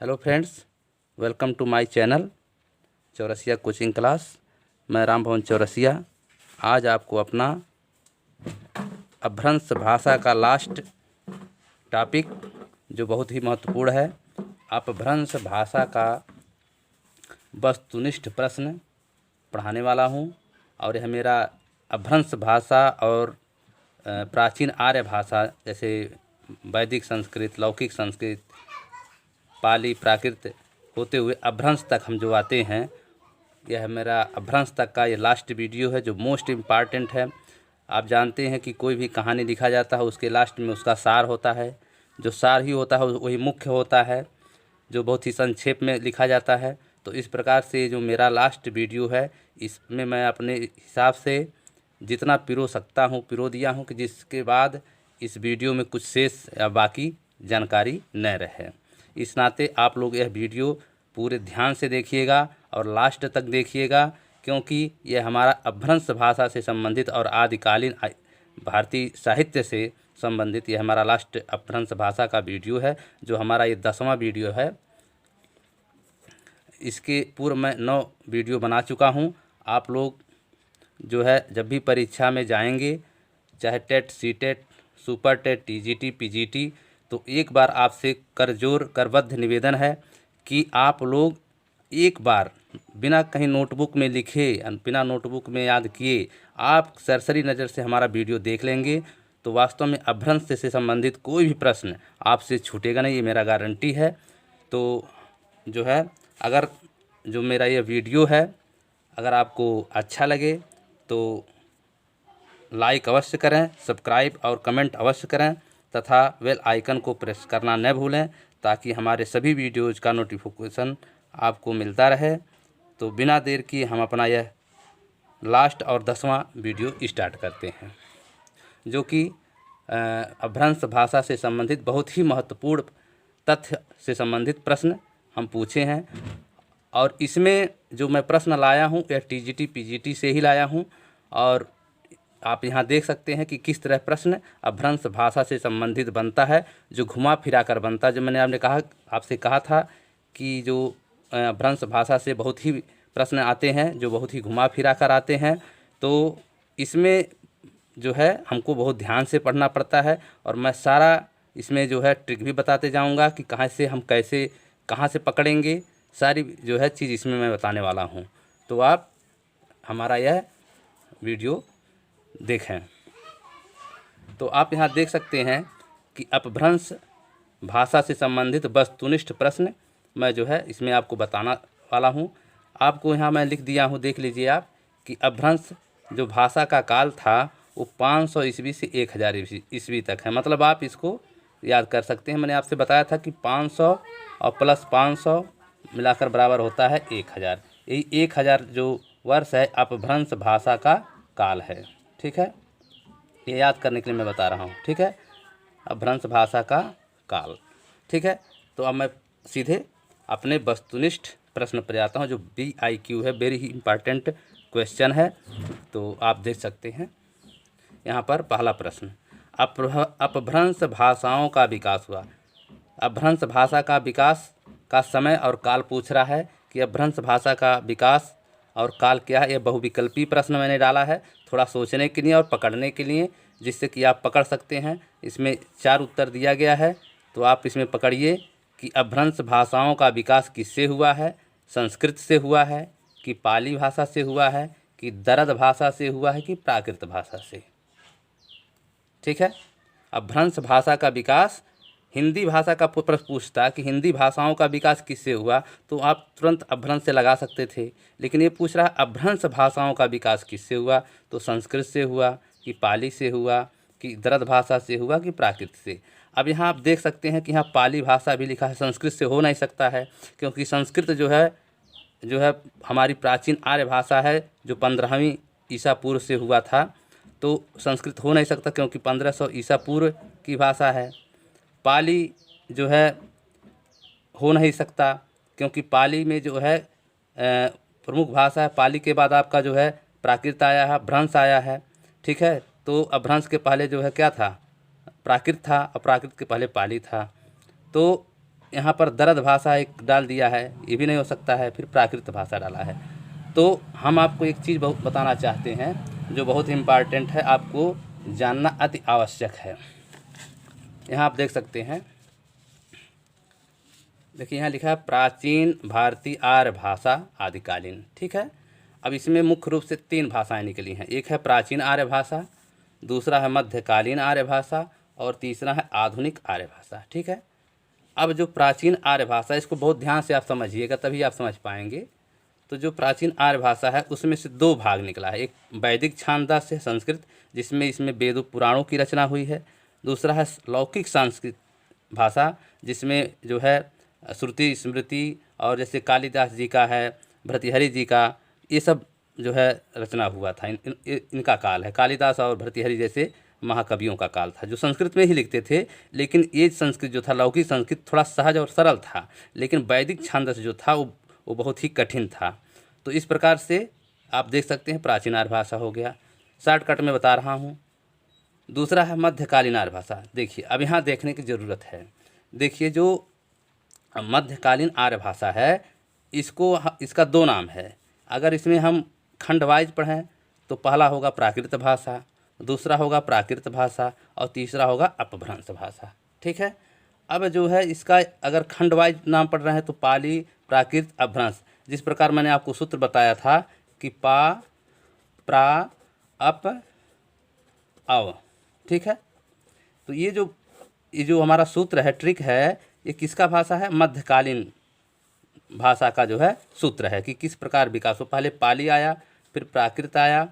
Hello friends, welcome to my channel Chaurasia coaching class. मैं राम भवन चौरसिया आज आपको अपना अपभ्रंश भाषा का लास्ट टॉपिक जो बहुत ही महत्वपूर्ण है, अपभ्रंश भाषा का वस्तुनिष्ठ प्रश्न पढ़ाने वाला हूं। और यह मेरा अपभ्रंश भाषा और प्राचीन आर्य भाषा जैसे वैदिक संस्कृत, लौकिक संस्कृत, पाली, प्राकृत होते हुए अपभ्रंश तक हम जो आते हैं, यह मेरा अपभ्रंश तक का ये लास्ट वीडियो है जो मोस्ट इम्पॉर्टेंट है। आप जानते हैं कि कोई भी कहानी लिखा जाता है उसके लास्ट में उसका सार होता है। जो सार ही होता है वही मुख्य होता है, जो बहुत ही संक्षेप में लिखा जाता है। तो इस प्रकार से जो मेरा लास्ट वीडियो है, इसमें मैं अपने हिसाब से जितना पिरो सकता हूँ पिरो दिया हूँ कि जिसके बाद इस वीडियो में कुछ शेष या बाकी जानकारी न रहे। इस नाते आप लोग यह वीडियो पूरे ध्यान से देखिएगा और लास्ट तक देखिएगा, क्योंकि यह हमारा अपभ्रंश भाषा से संबंधित और आदिकालीन भारतीय साहित्य से संबंधित यह हमारा लास्ट अपभ्रंश भाषा का वीडियो है, जो हमारा ये 10वां वीडियो है। इसके पूर्व मैं 9 वीडियो बना चुका हूँ। आप लोग जो है जब भी परीक्षा में जाएंगे, चाहे TET, CTET, super TET, TGT, PGT, तो एक बार आपसे करबद्ध निवेदन है कि आप लोग एक बार बिना कहीं नोटबुक में लिखे, बिना नोटबुक में याद किए, आप सरसरी नज़र से हमारा वीडियो देख लेंगे तो वास्तव में अपभ्रंश से संबंधित कोई भी प्रश्न आपसे छूटेगा नहीं, ये मेरा गारंटी है। तो जो है, अगर जो मेरा ये वीडियो है अगर आपको अच्छा लगे तो लाइक अवश्य करें, सब्सक्राइब और कमेंट अवश्य करें तथा बेल आइकन को प्रेस करना न भूलें, ताकि हमारे सभी वीडियोज़ का नोटिफिकेशन आपको मिलता रहे। तो बिना देर किए हम अपना यह लास्ट और 10वां वीडियो स्टार्ट करते हैं, जो कि अपभ्रंश भाषा से संबंधित बहुत ही महत्वपूर्ण तथ्य से संबंधित प्रश्न हम पूछे हैं। और इसमें जो मैं प्रश्न लाया हूँ यह टीजीटी, पीजीटी से ही लाया हूँ। और आप यहाँ देख सकते हैं कि किस तरह प्रश्न अपभ्रंश भाषा से संबंधित बनता है, जो घुमा फिरा कर बनता है। जो मैंने आपसे कहा था कि जो अपभ्रंश भाषा से बहुत ही प्रश्न आते हैं जो बहुत ही घुमा फिरा कर आते हैं, तो इसमें जो है हमको बहुत ध्यान से पढ़ना पड़ता है। और मैं सारा इसमें जो है ट्रिक भी बताते जाऊँगा कि कहाँ से हम कैसे कहाँ से पकड़ेंगे, सारी जो है चीज़ इसमें मैं बताने वाला हूँ। तो आप हमारा यह वीडियो देखें। तो आप यहाँ देख सकते हैं कि अपभ्रंश भाषा से संबंधित वस्तुनिष्ठ प्रश्न मैं जो है इसमें आपको बताना वाला हूँ। आपको यहाँ मैं लिख दिया हूँ, देख लीजिए आप, कि अपभ्रंश जो भाषा का काल था वो 500 ईस्वी से 1000 ईस्वी तक है। मतलब आप इसको याद कर सकते हैं। मैंने आपसे बताया था कि 500 और प्लस 500 मिलाकर बराबर होता है 1000। यही 1000 जो वर्ष है अपभ्रंश भाषा का काल है। ठीक है, ये याद करने के लिए मैं बता रहा हूँ। ठीक है, अपभ्रंश भाषा का काल। ठीक है, तो अब मैं सीधे अपने वस्तुनिष्ठ प्रश्न पर जाता हूँ, जो BIQ है, वेरी ही इम्पॉर्टेंट क्वेश्चन है। तो आप देख सकते हैं यहाँ पर पहला प्रश्न, अपभ्रंश भाषाओं का विकास हुआ। अपभ्रंश भाषा का विकास का समय और काल पूछ रहा है कि अपभ्रंश भाषा का विकास और काल क्या है। यह बहुविकल्पी प्रश्न मैंने डाला है थोड़ा सोचने के लिए और पकड़ने के लिए, जिससे कि आप पकड़ सकते हैं। इसमें 4 उत्तर दिया गया है, तो आप इसमें पकड़िए कि अपभ्रंश भाषाओं का विकास किससे हुआ है। संस्कृत से हुआ है कि पाली भाषा से हुआ है कि दरद भाषा से हुआ है कि प्राकृत भाषा से। ठीक है, अपभ्रंश भाषा का विकास हिंदी भाषा का प्रश्न पूछता कि हिंदी भाषाओं का विकास किससे हुआ, तो आप तुरंत अपभ्रंश से लगा सकते थे। लेकिन ये पूछ रहा है अपभ्रंश भाषाओं का विकास किससे हुआ, तो संस्कृत से हुआ कि पाली से हुआ कि दरद भाषा से हुआ कि प्राकृत से। अब यहाँ आप देख सकते हैं कि यहाँ पाली भाषा भी लिखा है, संस्कृत से हो नहीं सकता है, क्योंकि संस्कृत जो है हमारी प्राचीन आर्य भाषा है जो 15वीं ईसा पूर्व से हुआ था। तो संस्कृत हो नहीं सकता क्योंकि 1500 ईसा पूर्व की भाषा है। पाली जो है हो नहीं सकता क्योंकि पाली में जो है प्रमुख भाषा है। पाली के बाद आपका जो है प्राकृत आया है, भ्रंश आया है। ठीक है, तो अपभ्रंश के पहले जो है क्या था, प्राकृत था और प्राकृत के पहले पाली था। तो यहाँ पर दरद भाषा एक डाल दिया है, ये भी नहीं हो सकता है, फिर प्राकृत भाषा डाला है। तो हम आपको एक चीज़ बहुत बताना चाहते हैं जो बहुत इम्पॉर्टेंट है, आपको जानना अति आवश्यक है। यहाँ आप देख सकते हैं, देखिए यहाँ लिखा है प्राचीन भारतीय आर्य भाषा आदिकालीन। ठीक है, अब इसमें मुख्य रूप से 3 भाषाएं निकली हैं। एक है प्राचीन आर्य भाषा, दूसरा है मध्यकालीन आर्य भाषा और तीसरा है आधुनिक आर्य भाषा। ठीक है, अब जो प्राचीन आर्य भाषा, इसको बहुत ध्यान से आप समझिएगा तभी आप समझ पाएंगे। तो जो प्राचीन आर्य भाषा है उसमें से 2 भाग निकला है। एक वैदिक छांदस से संस्कृत, जिसमें इसमें वेदों पुराणों की रचना हुई है। दूसरा है लौकिक संस्कृत भाषा, जिसमें जो है श्रुति स्मृति और जैसे कालिदास जी का है, भर्तृहरि जी का, ये सब जो है रचना हुआ था। इनका काल है, कालिदास और भर्तृहरि जैसे महाकवियों का काल था, जो संस्कृत में ही लिखते थे। लेकिन ये संस्कृत जो था, लौकिक संस्कृत, थोड़ा सहज और सरल था। लेकिन वैदिक छांदस जो था वो बहुत ही कठिन था। तो इस प्रकार से आप देख सकते हैं प्राचीन आर्य भाषा हो गया, शॉर्टकट में बता रहा हूँ। दूसरा है मध्यकालीन आर्य भाषा। देखिए अब यहाँ देखने की ज़रूरत है। देखिए जो मध्यकालीन आर्य भाषा है, इसका 2 नाम है। अगर इसमें हम खंड वाइज पढ़ें तो पहला होगा प्राकृत भाषा, दूसरा होगा प्राकृत भाषा और तीसरा होगा अपभ्रंश भाषा। ठीक है, अब जो है इसका अगर खंड वाइज नाम पढ़ रहे हैं तो पाली, प्राकृत, अपभ्रंश। जिस प्रकार मैंने आपको सूत्र बताया था कि पा, प्रा, अप, अव। ठीक है, तो ये जो हमारा सूत्र है, ट्रिक है, ये किसका भाषा है? मध्यकालीन भाषा का जो है सूत्र है कि किस प्रकार विकास हो। पहले पाली आया, फिर प्राकृत आया,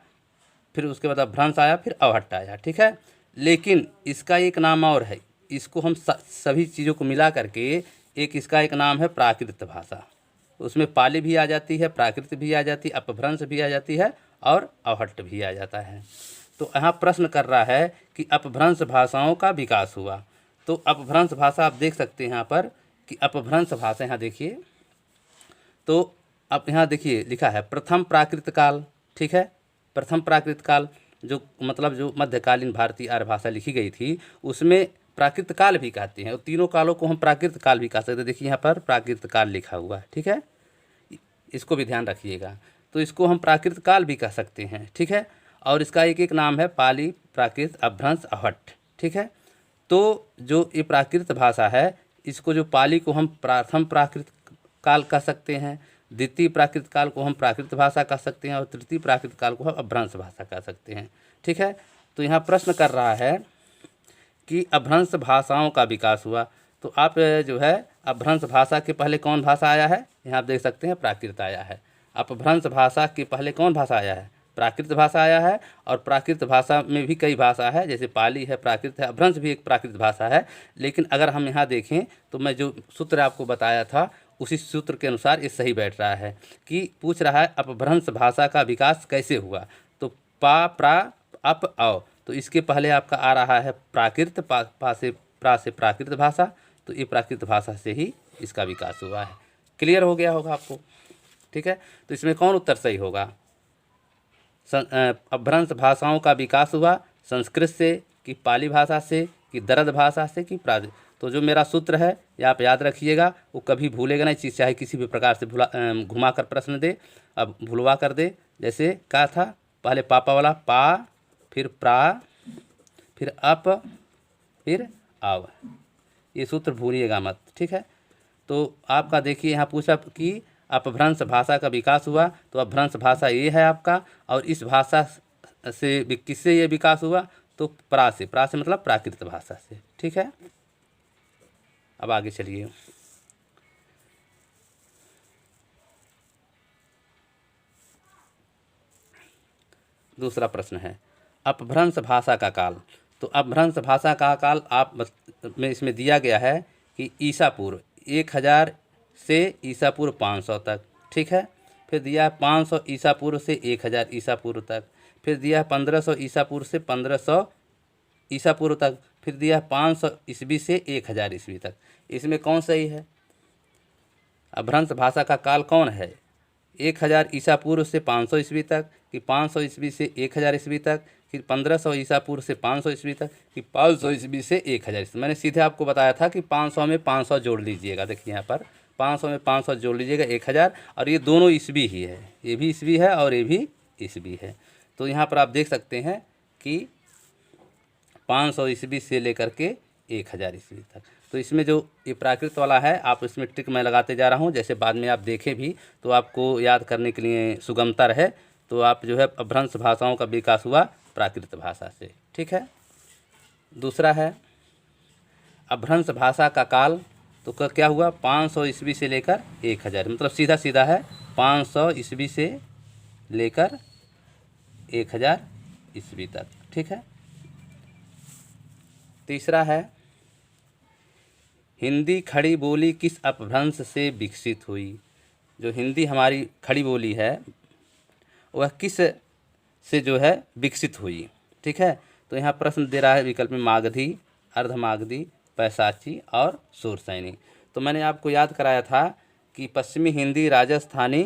फिर उसके बाद अपभ्रंश आया, फिर अवहट्ट आया। ठीक है, लेकिन इसका एक नाम और है। इसको हम सभी चीज़ों को मिला करके इसका एक नाम है प्राकृत भाषा। उसमें पाली भी आ जाती है, प्राकृत भी आ जाती है, अपभ्रंश भी आ जाती है और अवहट्ट भी आ जाता है। तो यहाँ प्रश्न कर रहा है कि अपभ्रंश भाषाओं का विकास हुआ। तो अपभ्रंश भाषा आप देख सकते हैं यहाँ पर कि अपभ्रंश भाषा, यहाँ देखिए तो अब यहाँ देखिए लिखा है प्रथम प्राकृत काल। ठीक है, प्रथम प्राकृत काल जो मतलब जो मध्यकालीन भारतीय आर्य भाषा लिखी गई थी उसमें प्राकृत काल भी कहते हैं, और तीनों कालों को हम प्राकृत काल भी कह सकते हैं। देखिए यहाँ पर प्राकृत काल लिखा हुआ है। ठीक है, इसको भी ध्यान रखिएगा। तो इसको हम प्राकृत काल भी कह सकते हैं। ठीक है, और इसका एक नाम है पाली, प्राकृत, अपभ्रंश, अवहट्ट। ठीक है, तो जो ये प्राकृत भाषा है, इसको जो पाली को हम प्रथम प्राकृत काल कह सकते हैं, द्वितीय प्राकृत काल को हम प्राकृत भाषा कह सकते हैं और तृतीय प्राकृत काल को हम अपभ्रंश भाषा कह सकते हैं। ठीक है, तो यहाँ प्रश्न कर रहा है कि अपभ्रंश भाषाओं का विकास हुआ। तो आप जो है अपभ्रंश भाषा के पहले कौन भाषा आया है? यहाँ आप देख सकते हैं प्राकृत आया है। अपभ्रंश भाषा के पहले कौन भाषा आया है? प्राकृत भाषा आया है। और प्राकृत भाषा में भी कई भाषा है, जैसे पाली है, प्राकृत है, अपभ्रंश भी एक प्राकृत भाषा है। लेकिन अगर हम यहाँ देखें तो मैं जो सूत्र आपको बताया था उसी सूत्र के अनुसार ये सही बैठ रहा है कि पूछ रहा है अपभ्रंश भाषा का विकास कैसे हुआ। तो पा, प्रा, अप, अव, तो इसके पहले आपका आ रहा है प्राकृत, पा से प्रा से प्राकृत भाषा। तो ये प्राकृत भाषा से ही इसका विकास हुआ है। क्लियर हो गया होगा आपको? ठीक है, तो इसमें कौन उत्तर सही होगा? अपभ्रंश भाषाओं का विकास हुआ संस्कृत से कि पाली भाषा से कि दरद भाषा से कि प्राकृत। तो जो मेरा सूत्र है ये आप याद रखिएगा, वो कभी भूलेगा नहीं। चीज़ चाहे किसी भी प्रकार से घुमा कर प्रश्न दे, अब भुलवा कर दे। जैसे क्या था, पहले पापा वाला पा, फिर प्रा, फिर अप, फिर आव, ये सूत्र भूलिएगा मत। ठीक है, तो आपका देखिए यहाँ पूछा कि अपभ्रंश भाषा का विकास हुआ, तो अपभ्रंश भाषा ये है आपका। और इस भाषा से किससे ये विकास हुआ? तो प्रा से मतलब प्राकृत भाषा से। ठीक है, अब आगे चलिए। दूसरा प्रश्न है अपभ्रंश भाषा का काल। तो अपभ्रंश भाषा का काल आप में इसमें दिया गया है कि ईसा पूर्व 1000 से ईसा पूर्व 500 तक। ठीक है, फिर दिया है 500 ईसा पूर्व से 1000 ईसा पूर्व तक। फिर दिया है 1500 ईसा पूर्व से 1500 ईसा पूर्व तक। फिर दिया है 500 ईस्वी से 1000 ईस्वी तक। इसमें कौन सही है? अपभ्रंश भाषा का काल कौन है? 1000 ईसा पूर्व से 500 ईस्वी तक कि 500 ईस्वी से 1000 ईस्वी तक फिर 1500 ईसा पूर्व से 500 ईस्वी तक, कि 500 ईस्वी से 1000 ईस्वी। मैंने सीधे आपको बताया था कि 500 में 500 जोड़ लीजिएगा। देखिए यहाँ पर 500 में 500 जोड़ लीजिएगा 1000, और ये दोनों ईस्वी ही है, ये भी ईस्वी है और ये भी ईस्वी है। तो यहाँ पर आप देख सकते हैं कि 500 ईस्वी से लेकर के 1000 ईस्वी तक। तो इसमें जो ये प्राकृत वाला है, आप इसमें ट्रिक मैं लगाते जा रहा हूँ, जैसे बाद में आप देखें भी तो आपको याद करने के लिए सुगमता रहे। तो आप जो है अपभ्रंश भाषाओं का विकास हुआ प्राकृत भाषा से, ठीक है। दूसरा है अपभ्रंश भाषा का काल, तो क्या हुआ 500 ईस्वी से लेकर 1000, मतलब सीधा सीधा है 500 ईस्वी से लेकर 1000 ईस्वी तक, ठीक है। तीसरा है हिंदी खड़ी बोली किस अपभ्रंश से विकसित हुई। जो हिंदी हमारी खड़ी बोली है वह किस से जो है विकसित हुई, ठीक है। तो यहाँ प्रश्न दे रहा है विकल्प में मागधी, अर्धमागधी, पैशाची और शूरसैनी। तो मैंने आपको याद कराया था कि पश्चिमी हिंदी राजस्थानी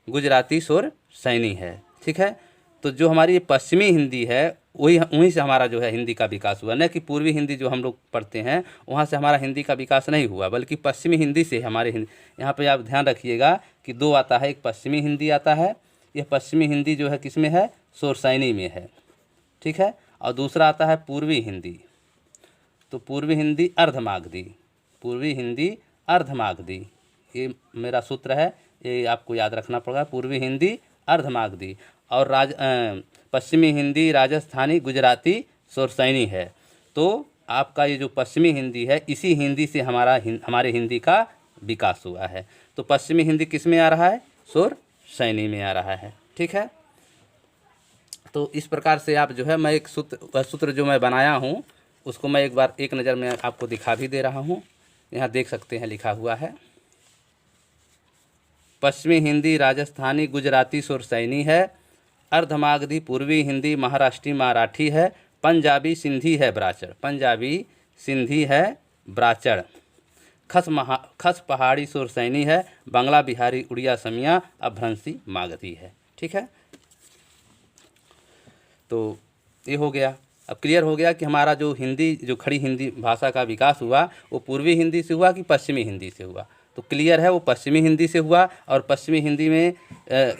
गुजराती शूरसैनी है, ठीक है। तो जो हमारी पश्चिमी हिंदी है वहीं से हमारा जो है हिंदी का विकास हुआ, न कि पूर्वी हिंदी जो हम लोग पढ़ते हैं वहाँ से हमारा हिंदी का विकास नहीं हुआ, बल्कि पश्चिमी हिंदी से हमारे हिंदी। यहाँ पे आप ध्यान रखिएगा कि दो आता है, एक पश्चिमी हिंदी आता है, यह पश्चिमी हिंदी जो है किस में है, शूरसैनी में है, ठीक है। और दूसरा आता है पूर्वी हिंदी, तो पूर्वी हिंदी अर्धमागधी, पूर्वी हिंदी अर्धमागधी, ये मेरा सूत्र है, ये आपको याद रखना पड़ेगा, पूर्वी हिंदी अर्धमागधी। और पश्चिमी हिंदी राजस्थानी गुजराती शूरसैनी है। तो आपका ये जो पश्चिमी हिंदी है, इसी हिंदी से हमारे हिंदी का विकास हुआ है। तो पश्चिमी हिंदी किस में आ रहा है, शूरसैनी में आ रहा है, ठीक है। तो इस प्रकार से आप जो है, मैं एक सूत्र जो मैं बनाया हूँ उसको मैं एक बार एक नज़र में आपको दिखा भी दे रहा हूँ। यहाँ देख सकते हैं लिखा हुआ है, पश्चिमी हिंदी राजस्थानी गुजराती शूरसैनी है, अर्धमागधी पूर्वी हिंदी महाराष्ट्री मराठी है, पंजाबी सिंधी है ब्राचड़, पंजाबी सिंधी है ब्राचड़, खस पहाड़ी शूरसैनी है, बांग्ला बिहारी उड़िया समिया अपभ्रंशी मागधी है, ठीक है। तो ये हो गया, अब क्लियर हो गया कि हमारा जो हिंदी, जो खड़ी हिंदी भाषा का विकास हुआ वो पूर्वी हिंदी से हुआ कि पश्चिमी हिंदी से हुआ। तो क्लियर है वो पश्चिमी हिंदी से हुआ, और पश्चिमी हिंदी में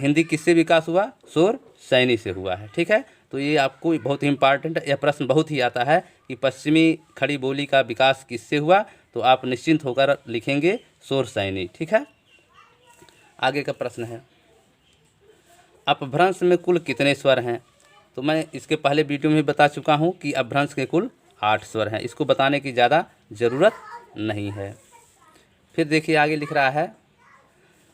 हिंदी किससे विकास हुआ, शूरसैनी से हुआ है, ठीक है। तो ये आपको बहुत ही इम्पॉर्टेंट, यह प्रश्न बहुत ही आता है कि पश्चिमी खड़ी बोली का विकास किससे हुआ, तो आप निश्चिंत होकर लिखेंगे शूरसैनी, ठीक है। आगे का प्रश्न है अपभ्रंश में कुल कितने स्वर हैं। तो मैं इसके पहले वीडियो में बता चुका हूँ कि अपभ्रंश के कुल 8 स्वर हैं, इसको बताने की ज़्यादा ज़रूरत नहीं है। फिर देखिए आगे लिख रहा है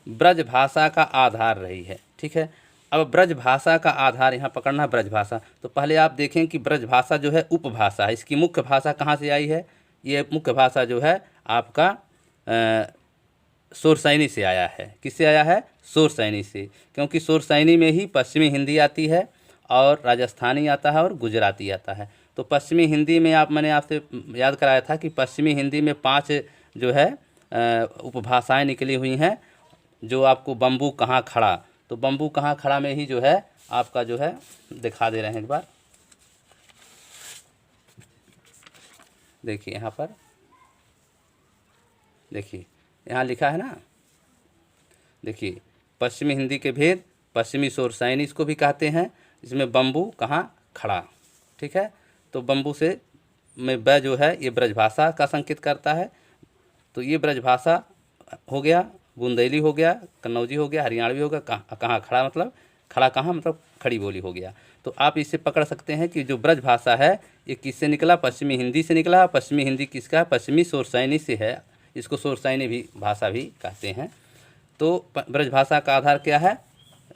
ब्रज भाषा का आधार रही है, ठीक है। अब ब्रज भाषा का आधार यहाँ पकड़ना है, ब्रज भाषा। तो पहले आप देखें कि ब्रज भाषा जो है उपभाषा है, इसकी मुख्य भाषा कहाँ से आई है, ये मुख्य भाषा जो है आपका शूरसैनी से आया है। किससे आया है, शूरसैनी से, क्योंकि शूरसैनी में ही पश्चिमी हिंदी आती है और राजस्थानी आता है और गुजराती आता है। तो पश्चिमी हिंदी में मैंने आपसे याद कराया था कि पश्चिमी हिंदी में 5 जो है उपभाषाएं निकली हुई हैं, जो आपको बम्बू कहाँ खड़ा, तो बम्बू कहाँ खड़ा में ही जो है आपका जो है दिखा दे रहे हैं एक बार। देखिए यहाँ पर, देखिए यहाँ लिखा है ना, देखिए पश्चिमी हिंदी के भेद, पश्चिमी शूरसैनी इसको भी कहते हैं, इसमें बम्बू कहाँ खड़ा, ठीक है। तो बम्बू से में ब जो है ये ब्रजभाषा का संकेत करता है। तो ये ब्रजभाषा हो गया, बुंदेली हो गया, कन्नौजी हो गया, हरियाणवी हो गया, कहाँ खड़ा मतलब खड़ा कहाँ मतलब खड़ी बोली हो गया। तो आप इससे पकड़ सकते हैं कि जो ब्रजभाषा है ये किससे निकला, पश्चिमी हिंदी से निकला। पश्चिमी हिंदी किसका है, पश्चिमी शूरसैनी से है, इसको शूरसैनी भी भाषा भी कहते हैं। तो ब्रजभाषा का आधार क्या है,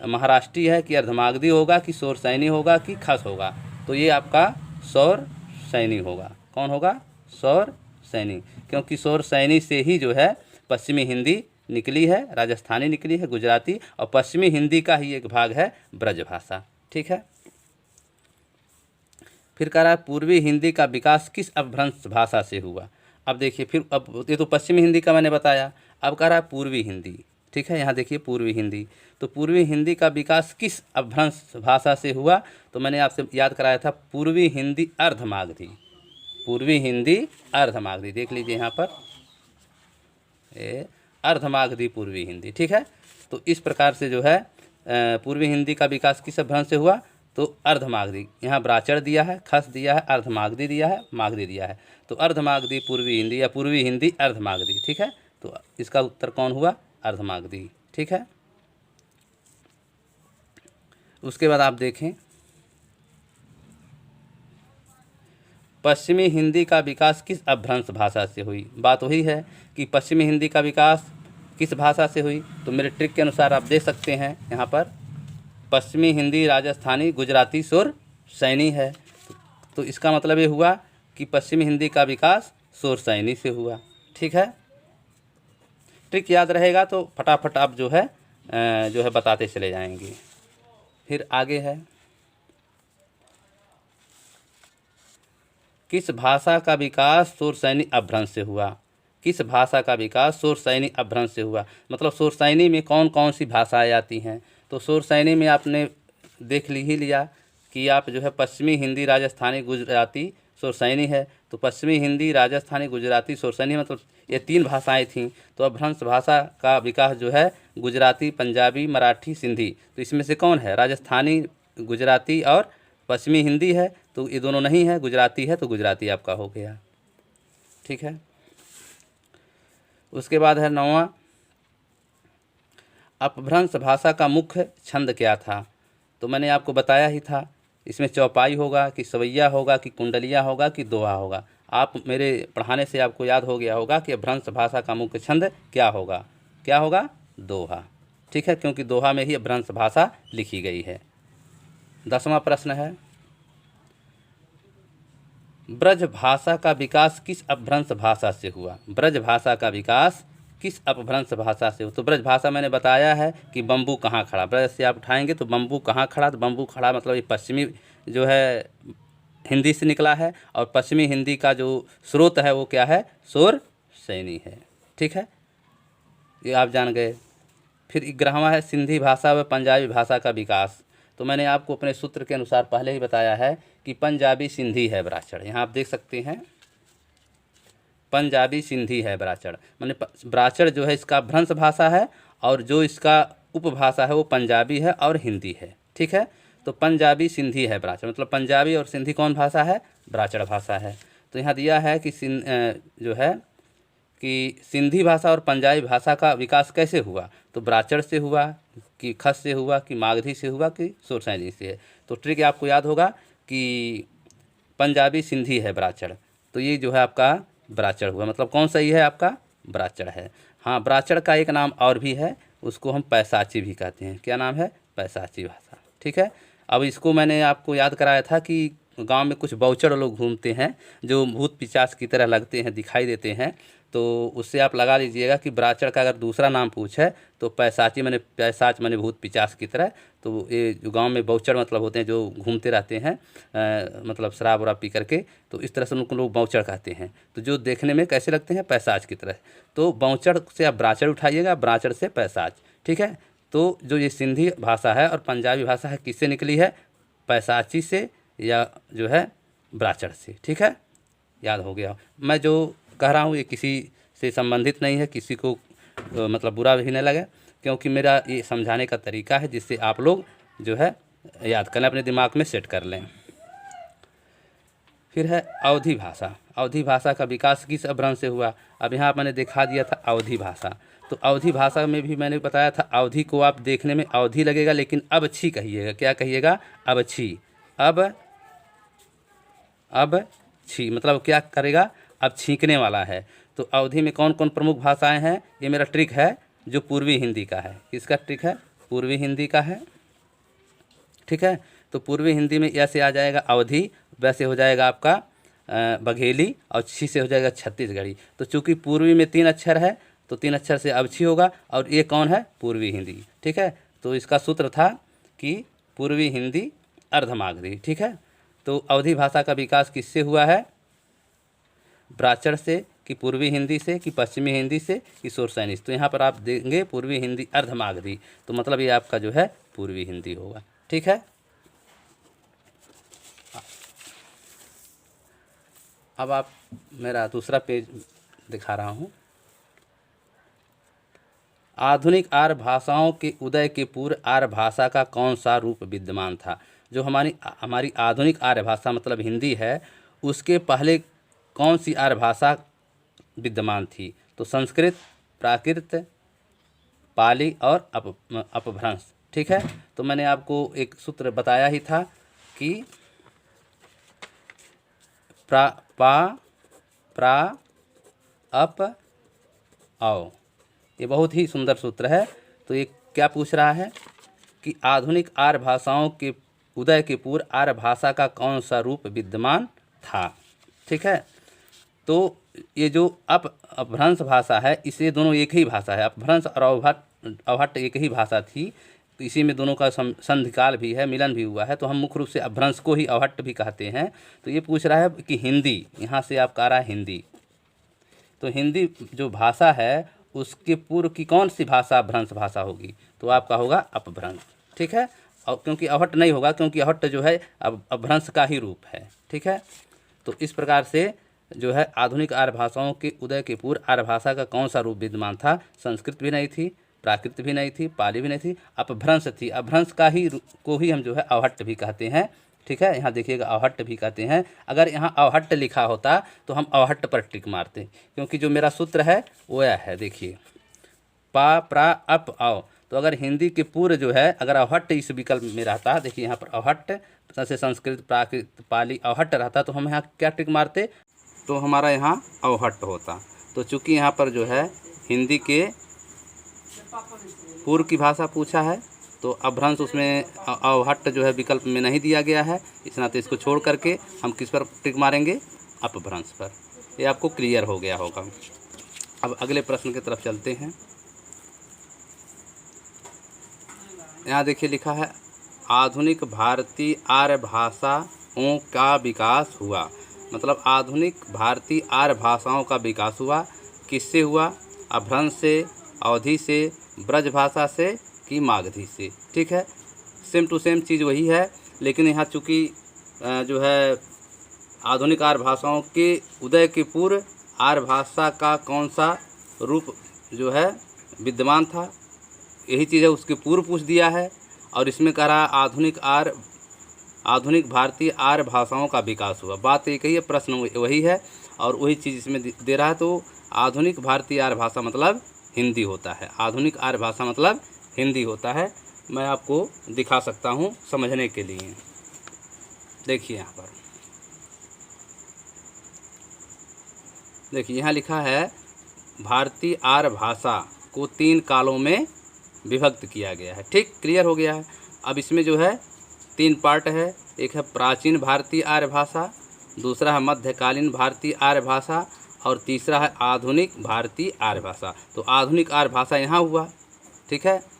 महाराष्ट्री है कि अर्धमागधी होगा कि शूरसैनी होगा कि खस होगा, तो ये आपका शूरसैनी होगा। कौन होगा, शूरसैनी, क्योंकि शूरसैनी से ही जो है पश्चिमी हिंदी निकली है, राजस्थानी निकली है, गुजराती, और पश्चिमी हिंदी का ही एक भाग है ब्रजभाषा, ठीक है। फिर कह रहा है पूर्वी हिंदी का विकास किस अपभ्रंश भाषा से हुआ। अब देखिए फिर, अब ये तो पश्चिमी हिंदी का मैंने बताया, अब कह रहा है पूर्वी हिंदी। ठीक है। यहाँ देखिए पूर्वी हिंदी, तो पूर्वी हिंदी का विकास किस अपभ्रंश भाषा से हुआ? तो मैंने आपसे याद कराया था पूर्वी हिंदी अर्धमागधी, पूर्वी हिंदी अर्धमागधी, देख लीजिए यहाँ पर अर्धमागधी पूर्वी हिंदी, ठीक है। तो इस प्रकार से जो है पूर्वी हिंदी का विकास किस अपभ्रंश से हुआ? तो अर्धमागधी, यहाँ ब्राचड़ दिया है, खस दिया है, अर्धमागधी दिया है, मागधी दिया है, तो अर्धमागधी पूर्वी हिंदी या पूर्वी हिंदी अर्धमागधी, ठीक है। तो इसका उत्तर कौन हुआ? अर्धमागधी, ठीक है। उसके बाद आप देखें पश्चिमी हिंदी का विकास किस अपभ्रंश भाषा से हुई? बात वही है कि पश्चिमी हिंदी का विकास किस भाषा से हुई। तो मेरे ट्रिक के अनुसार आप देख सकते हैं यहाँ पर पश्चिमी हिंदी राजस्थानी गुजराती शोर सैनी है, तो इसका मतलब ये हुआ कि पश्चिमी हिंदी का विकास शोर सैनी से हुआ, ठीक है। ट्रिक याद रहेगा तो फटाफट आप जो है बताते चले जाएंगे। फिर आगे है किस भाषा का विकास शोरसैनी अपभ्रंश से हुआ? किस भाषा का विकास शोरसैनी अपभ्रंश से हुआ? मतलब शोरसैनी में कौन कौन सी भाषाएं आती हैं? तो शोरसैनी में आपने देख ही लिया कि आप जो है पश्चिमी हिंदी राजस्थानी गुजराती शोरसैनी है, तो पश्चिमी हिंदी राजस्थानी गुजराती शोरसैनी मतलब ये 3 भाषाएं थीं। तो अपभ्रंश भाषा का विकास जो है गुजराती, पंजाबी, मराठी, सिंधी, तो इसमें से कौन है? राजस्थानी, गुजराती और पश्चिमी हिंदी है, तो ये दोनों नहीं है, गुजराती है, तो गुजराती आपका हो गया, ठीक है। उसके बाद है 9वां, अपभ्रंश भाषा का मुख्य छंद क्या था? तो मैंने आपको बताया ही था, इसमें चौपाई होगा कि सवैया होगा कि कुंडलिया होगा कि दोहा होगा। आप मेरे पढ़ाने से आपको याद हो गया होगा कि अपभ्रंश भाषा का मुख्य छंद क्या होगा? क्या होगा? दोहा, ठीक है, क्योंकि दोहा में ही अपभ्रंश भाषा लिखी गई है। 10वां प्रश्न है ब्रज भाषा का विकास किस अपभ्रंश भाषा से हुआ? ब्रज भाषा का विकास किस अपभ्रंश भाषा से हुआ? तो ब्रज भाषा मैंने बताया है कि बम्बू कहाँ खड़ा, ब्रज से आप उठाएंगे तो बम्बू कहाँ खड़ा, तो बम्बू खड़ा मतलब ये पश्चिमी जो है हिंदी से निकला है, और पश्चिमी हिंदी का जो स्रोत है वो क्या है? शोर सैनी है, ठीक है, ये आप जान गए। फिर 11वां है सिंधी भाषा व पंजाबी भाषा का विकास। तो मैंने आपको अपने सूत्र के अनुसार पहले ही बताया है कि पंजाबी सिंधी है ब्राचड़, यहाँ आप देख सकते हैं पंजाबी सिंधी है ब्राचड़, माने ब्राचड़ जो है इसका अपभ्रंश भाषा है और जो इसका उपभाषा है वो पंजाबी है और हिंदी है, ठीक है। तो पंजाबी सिंधी है ब्राचड़, मतलब पंजाबी और सिंधी कौन भाषा है? ब्राचड़ भाषा है। तो यहाँ दिया है कि जो है कि सिंधी भाषा और पंजाबी भाषा का विकास कैसे हुआ? तो ब्राचड़ से हुआ कि खस से हुआ कि मागधी से हुआ कि शोरसैनी से है? तो ट्रिक आपको याद होगा कि पंजाबी सिंधी है ब्राचड़, तो ये जो है आपका ब्राचड़ हुआ, मतलब कौन सा ये है? आपका ब्राचड़ है। हाँ, ब्राचड़ का एक नाम और भी है, उसको हम पैसाची भी कहते हैं। क्या नाम है? पैसाची भाषा, ठीक है। अब इसको मैंने आपको याद कराया था कि गांव में कुछ बौचड़ लोग घूमते हैं जो भूत पिशाच की तरह लगते हैं, दिखाई देते हैं, तो उससे आप लगा लीजिएगा कि ब्राचड़ का अगर दूसरा नाम पूछे तो पैसाची मैंने पैसाच मैंने भूत पिशाच की तरह। तो ये जो गांव में बौचड़ मतलब होते हैं जो घूमते रहते हैं मतलब शराब वराब पी करके, तो इस तरह से उनको लोग बौचड़ कहते हैं। तो जो देखने में कैसे लगते हैं? पैसाच की तरह। तो बौचड़ से आप ब्राचड़ उठाइएगा, ब्राचड़ से पैसाच, ठीक है। तो जो ये सिंधी भाषा है और पंजाबी भाषा है किससे निकली है? पैसाची से या जो है ब्राचड़ से, ठीक है, याद हो गया। मैं जो कह रहा हूँ ये किसी से संबंधित नहीं है, किसी को मतलब बुरा भी नहीं लगे, क्योंकि मेरा ये समझाने का तरीका है जिससे आप लोग जो है याद कर लें, अपने दिमाग में सेट कर लें। फिर है अवधी भाषा। अवधी भाषा का विकास किस अपभ्रंश से हुआ? अब यहाँ मैंने दिखा दिया था अवधी भाषा, तो अवधी भाषा में भी मैंने बताया था अवधी को आप देखने में अवधी लगेगा लेकिन अब छी कहिएगा। क्या कहिएगा? अब छी। अब छी मतलब क्या करेगा? अब छींकने वाला है। तो अवधी में कौन कौन प्रमुख भाषाएं हैं? ये मेरा ट्रिक है जो पूर्वी हिंदी का है। किसका ट्रिक है? पूर्वी हिंदी का है, ठीक है। तो पूर्वी हिंदी में ऐसे आ जाएगा अवधी, वैसे हो जाएगा आपका बघेली, और छी से हो जाएगा छत्तीसगढ़ी। तो चूंकि पूर्वी में 3 अक्षर है तो 3 अक्षर से अब छी होगा, और ये कौन है? पूर्वी हिंदी, ठीक है। तो इसका सूत्र था कि पूर्वी हिंदी अर्धमागधी, ठीक है। तो अवधी भाषा का विकास किससे हुआ है? ब्राचड़ से कि पूर्वी हिंदी से, कि पश्चिमी हिंदी से, कि शोरसैनी से। तो यहाँ पर आप देंगे पूर्वी हिंदी अर्धमागधी, तो मतलब ये आपका जो है पूर्वी हिंदी होगा। ठीक है, अब आप मेरा दूसरा पेज दिखा रहा हूँ। आधुनिक आर्य भाषाओं के उदय के पूर्व आर्य भाषा का कौन सा रूप विद्यमान था? जो हमारी आधुनिक आर्य भाषा मतलब हिंदी है, उसके पहले कौन सी आर्य भाषा विद्यमान थी? तो संस्कृत, प्राकृत, पाली और अपभ्रंश। ठीक है, तो मैंने आपको एक सूत्र बताया ही था कि प्रा अप आओ, ये बहुत ही सुंदर सूत्र है। तो ये क्या पूछ रहा है कि आधुनिक आर्य भाषाओं के उदय के पूर्व आर्य भाषा का कौन सा रूप विद्यमान था? ठीक है, तो ये जो अपभ्रंश भाषा है, इसे दोनों एक ही भाषा है। अपभ्रंश और अवहट्ट एक ही भाषा थी, तो इसी में दोनों का संधिकाल भी है, मिलन भी हुआ है, तो हम मुख्य रूप से अपभ्रंश को ही अवहट्ट भी कहते हैं। तो ये पूछ रहा है कि हिंदी, यहाँ से आपका आ रहा है हिंदी, तो हिंदी जो भाषा है उसके पूर्व की कौन सी भाषा अपभ्रंश भाषा होगी? तो आपका होगा अपभ्रंश। ठीक है, और क्योंकि अवहट्ट नहीं होगा, क्योंकि अवहट्ट जो है अब अपभ्रंश का ही रूप है। ठीक है, तो इस प्रकार से जो है आधुनिक आर्य भाषाओं के उदय के पूर्व आर्य भाषा का कौन सा रूप विद्यमान था? संस्कृत भी नहीं थी, प्राकृत भी नहीं थी, पाली भी नहीं थी, अपभ्रंश थी। अपभ्रंश का ही को ही हम जो है अवहट्ट भी कहते हैं। ठीक है, यहाँ देखिएगा अवहट्ट भी कहते हैं। अगर यहाँ अवहट्ट लिखा होता तो हम अवहट्ट पर टिक मारते, क्योंकि जो मेरा सूत्र है वो यह है, देखिए पा प्रा अप आओ। तो अगर हिंदी के पूर्व जो है अगर अवहट्ट इस विकल्प में रहता, देखिए यहाँ पर अवहट्ट, जैसे संस्कृत, प्राकृत, पाली अवहट्ट रहता, तो हम यहाँ क्या टिक मारते? तो हमारा यहाँ अवहट्ट होता। तो चूँकि यहाँ पर जो है हिंदी के पूर्व की भाषा पूछा है, तो अपभ्रंश उसमें अवहट्ट जो है विकल्प में नहीं दिया गया है, इस नाते इसको छोड़ करके हम किस पर टिक मारेंगे? अपभ्रंश पर। ये आपको क्लियर हो गया होगा। अब अगले प्रश्न की तरफ चलते हैं। यहाँ देखिए लिखा है आधुनिक भारतीय आर्य भाषाओं का विकास हुआ। मतलब आधुनिक भारतीय आर्य भाषाओं का विकास हुआ, किससे हुआ? अपभ्रंश से, अवधी से, ब्रज भाषा से, कि मागधी से। ठीक है, सेम टू सेम चीज़ वही है, लेकिन यहाँ चूँकि जो है आधुनिक आर्य भाषाओं के उदय के पूर्व आर्य भाषा का कौन सा रूप जो है विद्यमान था, यही चीज़ है, उसके पूर्व पूछ दिया है। और इसमें कह रहा आधुनिक भारतीय आर्य भाषाओं का विकास हुआ। बात एक ही है, प्रश्न वही है और वही चीज़ इसमें दे रहा है। तो आधुनिक भारतीय आर्य भाषा मतलब हिंदी होता है। आधुनिक आर्य भाषा मतलब हिंदी होता है। मैं आपको दिखा सकता हूँ समझने के लिए। देखिए यहाँ पर, देखिए यहाँ लिखा है भारतीय आर्य भाषा को 3 कालों में विभक्त किया गया है। ठीक, क्लियर हो गया है। अब इसमें जो है 3 पार्ट है। एक है प्राचीन भारतीय आर्य भाषा, दूसरा है मध्यकालीन भारतीय आर्य भाषा और तीसरा है आधुनिक भारतीय आर्य भाषा। तो आधुनिक आर्य भाषा यहाँ हुआ। ठीक है,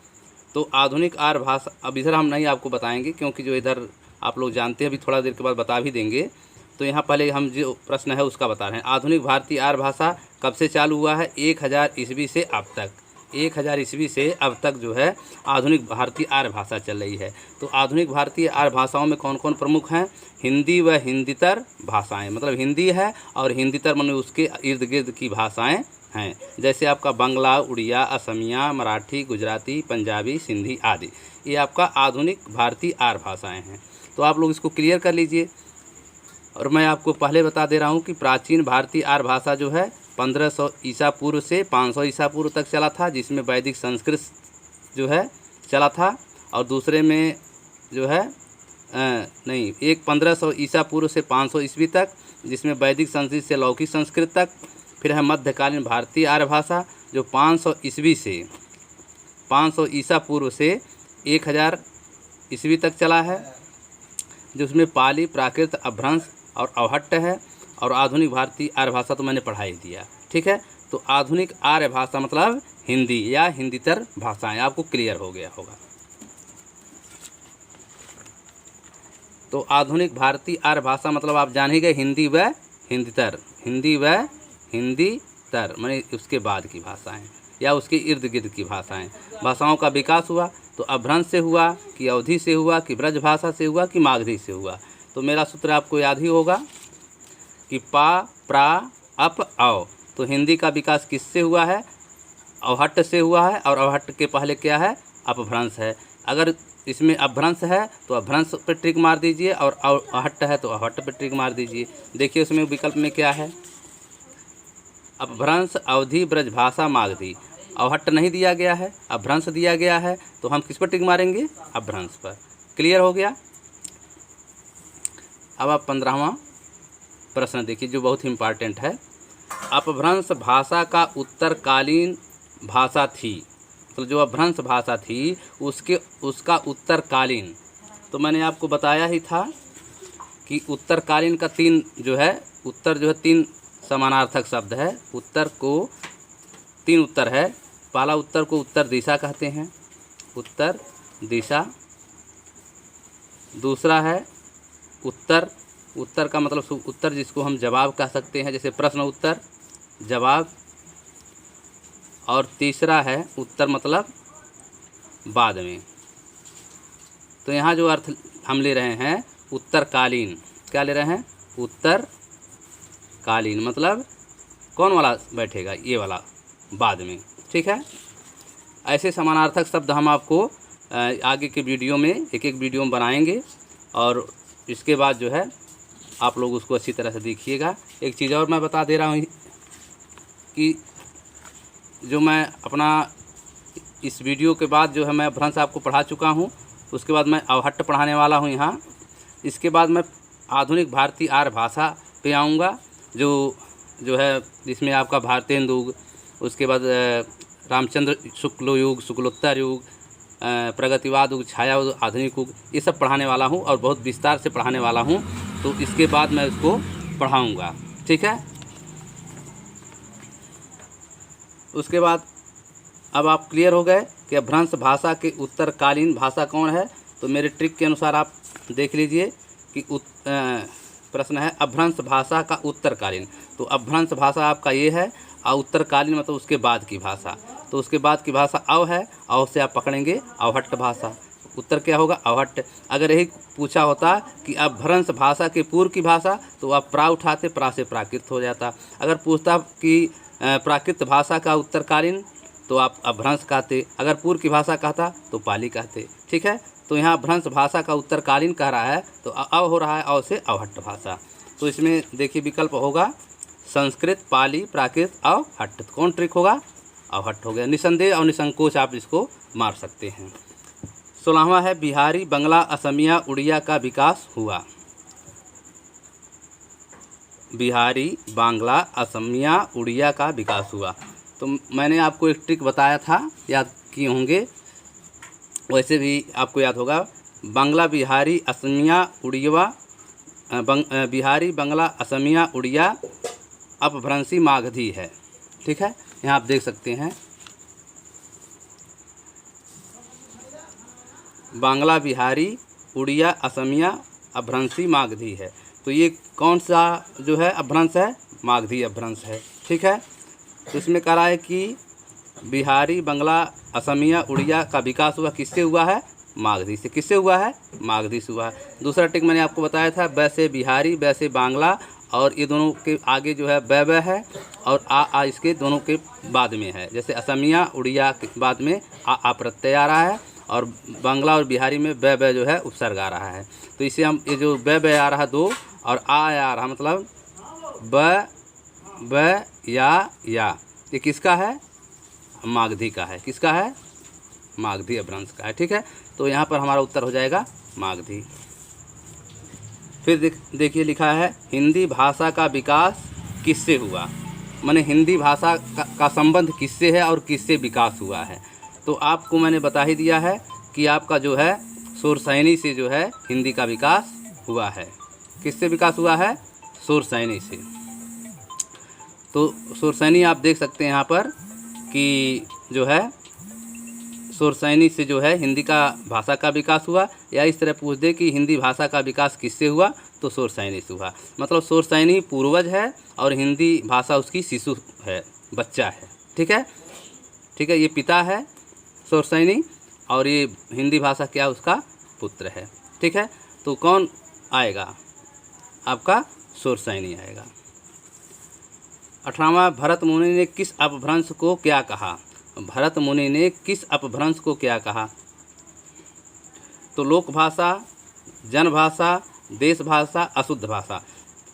तो आधुनिक आर्य भाषा अब इधर हम नहीं आपको बताएंगे, क्योंकि जो इधर आप लोग जानते हैं, अभी थोड़ा देर के बाद बता भी देंगे। तो यहाँ पहले हम जो प्रश्न है उसका बता रहे हैं। आधुनिक भारतीय आर्य भाषा कब से चालू हुआ है? 1000 ईस्वी से अब तक। 1000 ईस्वी से अब तक जो है आधुनिक भारतीय आर्य भाषा चल रही है। तो आधुनिक भारतीय आर्य भाषाओं में कौन कौन प्रमुख हैं? हिंदी व हिंदीतर भाषाएं, मतलब हिंदी है और हिंदीतर मतलब उसके इर्द गिर्द की भाषाएं हैं। जैसे आपका बंगला, उड़िया, असमिया, मराठी, गुजराती, पंजाबी, सिंधी आदि, ये आपका आधुनिक भारतीय आर्य भाषाएँ हैं। तो आप लोग इसको क्लियर कर लीजिए। और मैं आपको पहले बता दे रहा हूँ कि प्राचीन भारतीय आर्य भाषा जो है 1500 ईसा पूर्व से 500 ईसा पूर्व तक चला था, जिसमें वैदिक संस्कृत जो है चला था। और दूसरे में जो है एक 1500 ईसा पूर्व से 500 ईस्वी तक, जिसमें वैदिक संस्कृत से लौकिक संस्कृत तक। फिर है मध्यकालीन भारतीय आर्य भाषा जो 500 ईस्वी से 500 ईसा पूर्व से 1000 ईस्वी तक चला है, जिसमें पाली, प्राकृत, अपभ्रंश और अवहट्ट है। और आधुनिक भारतीय आर्य भाषा तो मैंने पढ़ा ही दिया। ठीक है, तो आधुनिक आर्य भाषा मतलब हिंदी या हिंदीतर भाषाएं, आपको क्लियर हो गया होगा। तो आधुनिक भारतीय आर्य भाषा मतलब आप जान ही गए हिंदी व हिंदीतर, हिंदी व हिंदी तर माने उसके बाद की भाषाएं या उसके इर्द गिर्द की भाषाएं। भाषाओं का विकास हुआ तो अपभ्रंश से हुआ कि अवधी से हुआ कि ब्रज भाषा से हुआ कि मागधी से हुआ। तो मेरा सूत्र आपको याद ही होगा कि पा प्रा अप औ। तो हिंदी का विकास किससे हुआ है? अवहट्ट से हुआ है, और अवहट्ट के पहले क्या है? अपभ्रंश है। अगर इसमें अपभ्रंश है तो अपभ्रंश पर ट्रिक मार दीजिए, और अवहट्ट है तो अवहट्ट पर ट्रिक मार दीजिए। देखिए उसमें विकल्प में क्या है? अपभ्रंश, अवधि, ब्रजभाषा, मागधी। अवहट्ट नहीं दिया गया है, अपभ्रंश दिया गया है, तो हम किस पर टिक मारेंगे? अपभ्रंश पर। क्लियर हो गया? अब आप 15वां प्रश्न देखिए जो बहुत इम्पॉर्टेंट है। अपभ्रंश भाषा का उत्तरकालीन भाषा थी। तो जो अपभ्रंश भाषा थी उसका उत्तरकालीन, तो मैंने आपको बताया ही था कि उत्तरकालीन का उत्तर जो है 3 समानार्थक शब्द है। उत्तर को 3 उत्तर है। पहला उत्तर को उत्तर दिशा कहते हैं, उत्तर दिशा। दूसरा है उत्तर का मतलब उत्तर जिसको हम जवाब कह सकते हैं, जैसे प्रश्न उत्तर, जवाब। और तीसरा है उत्तर मतलब बाद में। तो यहाँ जो अर्थ हम ले रहे हैं उत्तरकालीन, क्या ले रहे हैं? उत्तरकालीन मतलब कौन वाला बैठेगा? ये वाला बाद में। ठीक है। ऐसे समानार्थक शब्द हम आपको आगे के वीडियो में एक वीडियो में बनाएंगे, और इसके बाद जो है आप लोग उसको अच्छी तरह से देखिएगा। एक चीज़ और मैं बता दे रहा हूँ कि जो मैं अपना इस वीडियो के बाद जो है मैं अपभ्रंश आपको पढ़ा चुका हूँ, उसके बाद मैं अवहट्ट पढ़ाने वाला हूँ यहाँ। इसके बाद मैं आधुनिक भारतीय आर्य भाषा पे आऊँगा, जो है जिसमें आपका भारतेंदु युग, उसके बाद रामचंद्र शुक्ल युग, शुक्लोत्तर युग, प्रगतिवाद युग, छाया युग, आधुनिक युग, ये सब पढ़ाने वाला हूँ और बहुत विस्तार से पढ़ाने वाला हूँ। तो इसके बाद मैं इसको पढ़ाऊँगा। ठीक है। उसके बाद अब आप क्लियर हो गए कि अपभ्रंश भाषा के उत्तरकालीन भाषा कौन है। तो मेरे ट्रिक के अनुसार आप देख लीजिए कि प्रश्न है अपभ्रंश भाषा का उत्तरकालीन। तो अपभ्रंश भाषा आपका ये है, और उत्तरकालीन मतलब उसके बाद की भाषा। तो उसके बाद की भाषा अव है, अव से आप पकड़ेंगे अवहट्ट भाषा। उत्तर क्या होगा? अवहट्ट। अगर यही पूछा होता कि अपभ्रंश भाषा के पूर्व की भाषा, तो आप प्रा उठाते, प्रा से प्राकृत हो जाता। अगर पूछता कि प्राकृत भाषा का उत्तरकालीन, तो आप अपभ्रंश कहते। अगर पूर्व की भाषा कहता तो पाली कहते। ठीक है। तो यहाँ अपभ्रंश भाषा का उत्तरकालीन कह रहा है, तो अव हो रहा है, अव से अवहट्ट भाषा। तो इसमें देखिए विकल्प होगा संस्कृत, पाली, प्राकृत, अवहट्ट। कौन ट्रिक होगा? अवहट्ट हो गया। निसंदेह और निसंकोच आप इसको मार सकते हैं। 16वां है बिहारी, बंगला, असमिया, उड़िया का विकास हुआ। बिहारी, बांग्ला, असमिया, उड़िया का विकास हुआ। तो मैंने आपको एक ट्रिक बताया था, याद किए होंगे, वैसे भी आपको याद होगा। बांग्ला, बिहारी, असमिया, उड़िया, बिहारी, बांग्ला, असमिया, उड़िया अपभ्रंशी मागधी है। ठीक है। यहाँ आप देख सकते हैं बांग्ला, बिहारी, उड़िया, असमिया अपभ्रंशी मागधी है। तो ये कौन सा जो है अपभ्रंश है? मागधी अपभ्रंश है। ठीक है। तो इसमें कह रहा है कि बिहारी, बंगला, असमिया, उड़िया का विकास हुआ किससे हुआ है? मागधी से। किससे हुआ है? मागधी से हुआ है। दूसरा ट्रिक मैंने आपको बताया था, ब से बिहारी, ब से बांग्ला, और ये दोनों के आगे जो है ब है, और आ इसके दोनों के बाद में है। जैसे असमिया, उड़िया के बाद में आ प्रत्यय आ रहा है, और बांग्ला और बिहारी में ब जो है उपसर्ग आ रहा है। तो इसे हम ये जो ब आ रहा है 2, और आ रहा मतलब ब या, ये किसका है? मागधी का है। किसका है? मागधी अपभ्रंश का है। ठीक है। तो यहाँ पर हमारा उत्तर हो जाएगा मागधी। फिर देखिए लिखा है हिंदी भाषा का विकास किससे हुआ। माने हिंदी भाषा का संबंध किससे है और किससे विकास हुआ है। तो आपको मैंने बता ही दिया है कि आपका जो है सुरसैनी से जो है हिंदी का विकास हुआ है। किससे विकास हुआ है? सुरसैनी से। तो सुरसैनी आप देख सकते हैं यहाँ पर कि जो है शोरसैनी से जो है हिंदी का भाषा का विकास हुआ, या इस तरह पूछ दे कि हिंदी भाषा का विकास किससे हुआ, तो शोरसैनी से हुआ। मतलब शोरसैनी पूर्वज है और हिंदी भाषा उसकी शिशु है, बच्चा है। ठीक है, ठीक है, ये पिता है शोरसैनी और ये हिंदी भाषा क्या उसका पुत्र है। ठीक है, तो कौन आएगा आपका, शोरसैनी आएगा। 18वां, भरत मुनि ने किस अपभ्रंश को क्या कहा। भरत मुनि ने किस अपभ्रंश को क्या कहा, तो लोक भाषा, जन भाषा, देश भाषा, अशुद्ध भाषा।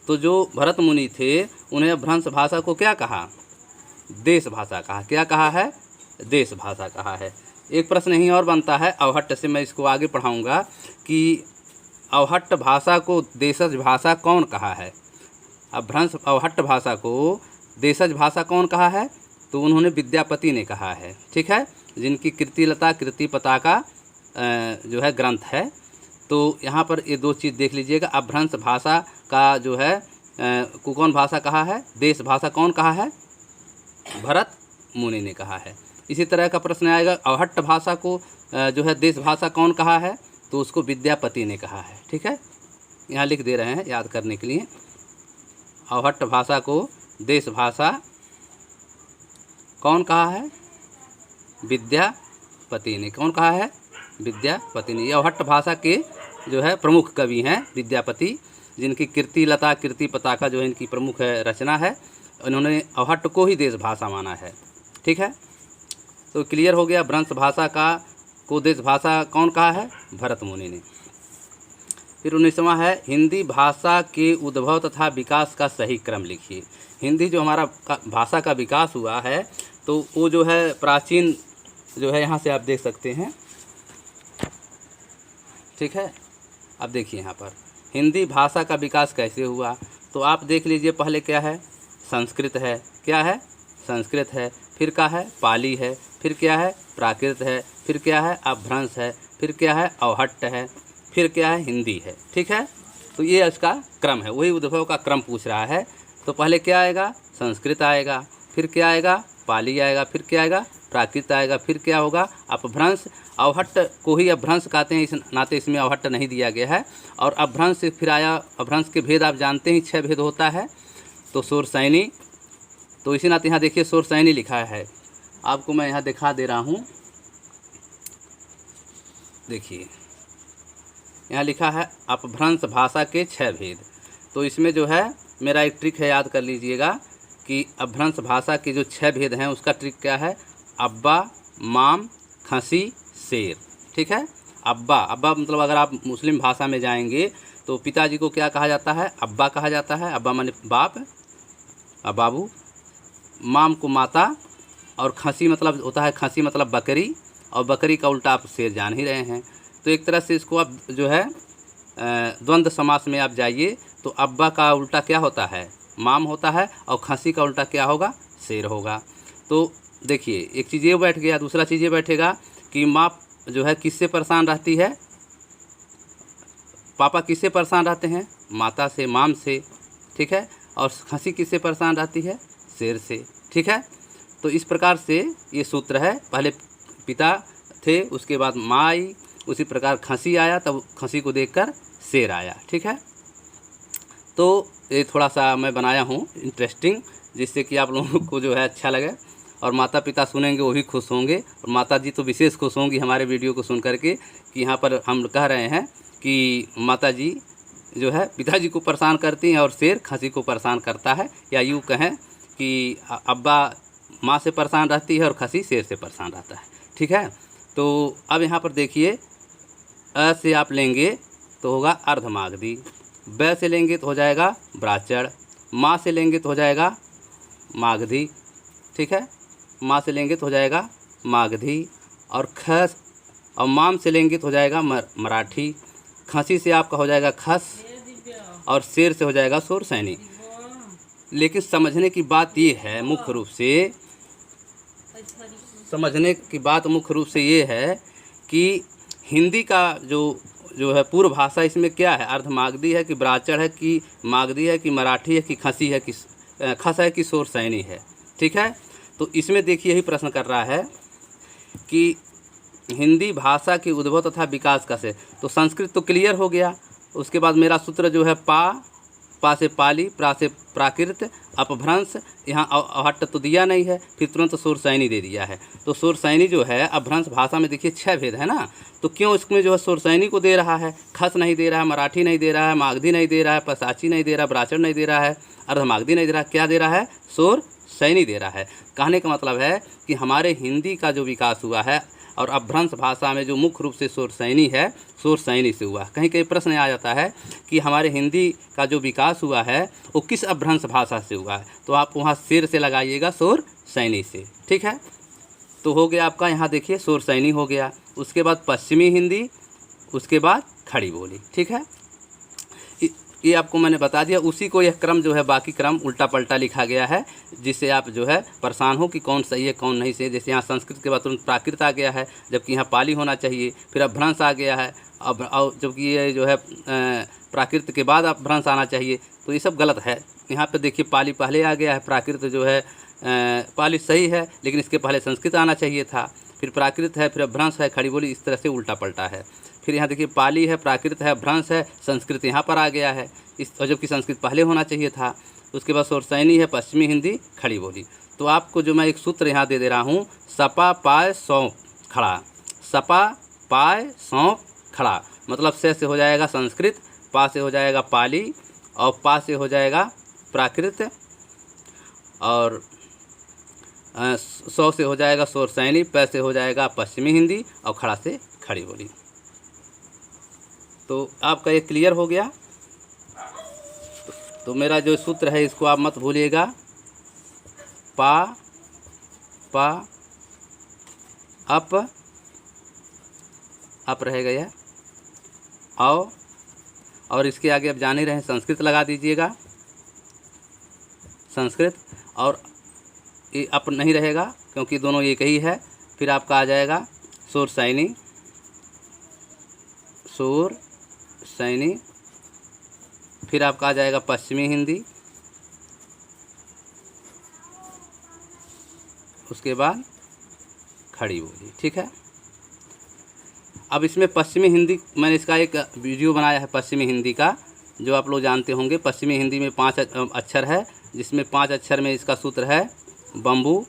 तो जो भरत मुनि थे उन्हें अपभ्रंश भाषा को क्या कहा, देश भाषा कहा। क्या कहा है, देश भाषा कहा है। एक प्रश्न यहीं और बनता है अवहट्ट से, मैं इसको आगे पढ़ाऊँगा कि अवहट्ट भाषा को देशज भाषा कौन कहा है। अपभ्रंश अवहट्ट भाषा को देशज भाषा कौन कहा है, तो उन्होंने विद्यापति ने कहा है। ठीक है, जिनकी कीर्तिलता कीर्ति पताका जो है ग्रंथ है। तो यहाँ पर ये दो चीज़ देख लीजिएगा, अपभ्रंश भाषा का जो है को कौन भाषा कहा है, देश भाषा कौन कहा है, भरत मुनि ने कहा है। इसी तरह का प्रश्न आएगा अवहट्ट भाषा को जो है देश भाषा कौन कहा है, तो उसको विद्यापति ने कहा है। ठीक है, यहाँ लिख दे रहे हैं याद करने के लिए। अवहट्ट भाषा को देश भाषा कौन कहा है, विद्यापति ने। कौन कहा है, विद्यापति ने। ये अवहट्ट भाषा के जो है प्रमुख कवि हैं विद्यापति, जिनकी कीर्तिलता कीर्ति पताका जो है इनकी प्रमुख रचना है। इन्होंने अवहट्ट को ही देश भाषा माना है। ठीक है, तो क्लियर हो गया। भ्रंश भाषा का को देश भाषा कौन कहा है, भरत मुनि ने। फिर 19वां है हिंदी भाषा के उद्भव तथा विकास का सही क्रम लिखिए। हिंदी जो हमारा भाषा का विकास हुआ है, तो वो जो है प्राचीन जो है यहाँ से आप देख सकते हैं। ठीक है, अब देखिए यहाँ पर हिंदी भाषा का विकास कैसे हुआ, तो आप देख लीजिए। पहले क्या है, संस्कृत है। क्या है, संस्कृत है। फिर क्या है, पाली है। फिर क्या है, प्राकृत है। फिर क्या है, अपभ्रंश है। फिर क्या है, अवहट्ट है। फिर क्या है, हिंदी है। ठीक है, तो ये इसका क्रम है, वही उद्भव का क्रम पूछ रहा है। तो पहले क्या आएगा, संस्कृत आएगा। फिर क्या आएगा, पाली आएगा। फिर क्या आएगा, प्राकृत आएगा। फिर क्या होगा, अपभ्रंश। अवहट्ट को ही अपभ्रंश कहते हैं, इस नाते इसमें अवहट्ट नहीं दिया गया है। और अपभ्रंश से फिर आया, अपभ्रंश के भेद आप जानते हैं 6 भेद होता है। तो शोरसैनी, तो इसी नाते यहाँ देखिए शोरसैनी लिखा है, आपको मैं यहाँ दिखा दे रहा हूँ। देखिए यहाँ लिखा है अपभ्रंश भाषा के 6 भेद। तो इसमें जो है मेरा एक ट्रिक है, याद कर लीजिएगा कि अपभ्रंश भाषा के जो 6 भेद हैं उसका ट्रिक क्या है, अब्बा, माम, खसी, शेर। ठीक है, अब्बा, अब्बा मतलब अगर आप मुस्लिम भाषा में जाएंगे तो पिताजी को क्या कहा जाता है, अब्बा कहा जाता है। अब्बा माने बाप, बाबू। माम को माता, और खसी मतलब होता है, खसी मतलब बकरी, और बकरी का उल्टा आप शेर जान ही रहे हैं। तो एक तरह से इसको आप जो है द्वंद्व समास में आप जाइए तो अब्बा का उल्टा क्या होता है, माम होता है, और खसी का उल्टा क्या होगा, शेर होगा। तो देखिए एक चीज़ ये बैठ गया, दूसरा चीज़ ये बैठेगा कि माँ जो है किससे परेशान रहती है, पापा किससे परेशान रहते हैं, माता से, माम से। ठीक है, और खसी किससे परेशान रहती है, शेर से। ठीक है, तो इस प्रकार से ये सूत्र है। पहले पिता थे, उसके बाद माँ आई, उसी प्रकार खसी आया, तब खसी को देखकर शेर आया। ठीक है, तो ये थोड़ा सा मैं बनाया हूँ इंटरेस्टिंग, जिससे कि आप लोगों को जो है अच्छा लगे, और माता पिता सुनेंगे वो भी खुश होंगे, और माता जी तो विशेष खुश होंगी हमारे वीडियो को सुन करके कि यहाँ पर हम कह रहे हैं कि माता जी जो है पिताजी को परेशान करती हैं और शेर खसी को परेशान करता है, या यूँ कहें कि अब्बा माँ से परेशान रहती है और खसी शेर से परेशान रहता है। ठीक है, तो अब यहाँ पर देखिए, अ से आप लेंगे तो होगा अर्धमागधी, ब से लेंगे तो हो जाएगा ब्राचड़, माँ से लेंगे तो हो जाएगा मागधी। ठीक है, माँ से लेंगे तो हो जाएगा मागधी, और खस और माम से लेंगे तो हो जाएगा मराठी, खसी से आपका हो जाएगा खस, और शेर से हो जाएगा शोरसैनी। लेकिन समझने की बात ये है, मुख्य रूप से समझने की बात मुख्य रूप से ये है कि हिंदी का जो है पूर्व भाषा, इसमें क्या है, अर्धमागधी है कि ब्राचड़ है कि मागधी है कि मराठी है कि खसी है कि खस है कि शोरसैनी है। ठीक है, तो इसमें देखिए यही प्रश्न कर रहा है कि हिंदी भाषा की उद्भव तथा विकास का से, तो संस्कृत तो क्लियर हो गया। उसके बाद मेरा सूत्र जो है पा से पाली, प्रा से प्राकृत, अपभ्रंश, यहाँ अहट्ट तो दिया नहीं है, फिर तुरंत शोरशैनी दे दिया है। तो शोरशैनी जो है अपभ्रंश भाषा में देखिए 6 भेद है ना, तो क्यों इसमें जो है शोरशैनी को दे रहा है, खस नहीं दे रहा है, मराठी नहीं दे रहा है, मागधी नहीं दे रहा है, पसाची नहीं दे रहा है, ब्राचर नहीं दे रहा है, अर्धमागधी नहीं दे रहा है, क्या दे रहा है, शोरशैनी दे रहा है। कहने का मतलब है कि हमारे हिंदी का जो विकास हुआ है और अपभ्रंश भाषा में जो मुख्य रूप से शोरशैनी है, शोरशैनी से हुआ। कहीं कहीं प्रश्न आ जाता है कि हमारे हिंदी का जो विकास हुआ है वो किस अपभ्रंश भाषा से हुआ है, तो आप वहाँ शेर से लगाइएगा, शोरशैनी से। ठीक है, तो हो गया आपका, यहाँ देखिए शोरशैनी हो गया। उसके बाद पश्चिमी हिंदी, उसके बाद खड़ी बोली। ठीक है, ये आपको मैंने बता दिया। उसी को यह क्रम जो है, बाकी क्रम उल्टा पल्टा लिखा गया है, जिससे आप जो है परेशान हो कि कौन सही है कौन नहीं सही। जैसे यहाँ संस्कृत के बाद तुरंत प्राकृत आ गया है, जबकि यहाँ पाली होना चाहिए, फिर अपभ्रंश आ गया है, अब जबकि ये जो है प्राकृत के बाद अपभ्रंश आना चाहिए, तो ये सब गलत है। यहाँ पे देखिए पाली पहले आ गया है, प्राकृत जो है पाली सही है, लेकिन इसके पहले संस्कृत आना चाहिए था, फिर प्राकृत है, फिर अपभ्रंश है, खड़ी बोली, इस तरह से उल्टा पल्टा है। फिर यहाँ देखिए पाली है, प्राकृत है, अपभ्रंश है, संस्कृत यहाँ पर आ गया है, इस जबकि संस्कृत पहले होना चाहिए था। उसके बाद शोरशैनी है, पश्चिमी हिंदी, खड़ी बोली। तो आपको जो मैं एक सूत्र यहाँ दे रहा हूँ, सपा पाय सौंप खड़ा, सपा पाय सौंप खड़ा, मतलब से हो जाएगा संस्कृत, पा से हो जाएगा पाली, और पा से हो जाएगा प्राकृत, और सौ से हो जाएगा शोरशैनी, पै से हो जाएगा पश्चिमी हिंदी, और खड़ा से खड़ी बोली। तो आपका ये क्लियर हो गया। तो मेरा जो सूत्र है इसको आप मत भूलिएगा, पा अप रहेगा यह, और इसके आगे आप जान ही रहे हैं, संस्कृत लगा दीजिएगा, संस्कृत, और ये अप नहीं रहेगा क्योंकि दोनों एक ही है। फिर आपका आ जाएगा शोरशैनी, फिर आपका आ जाएगा पश्चिमी हिंदी, उसके बाद खड़ी बोली। ठीक है, अब इसमें पश्चिमी हिंदी, मैंने इसका एक वीडियो बनाया है पश्चिमी हिंदी का, जो आप लोग जानते होंगे। पश्चिमी हिंदी में 5 अक्षर है, जिसमें 5 अक्षर में इसका सूत्र है बम्बू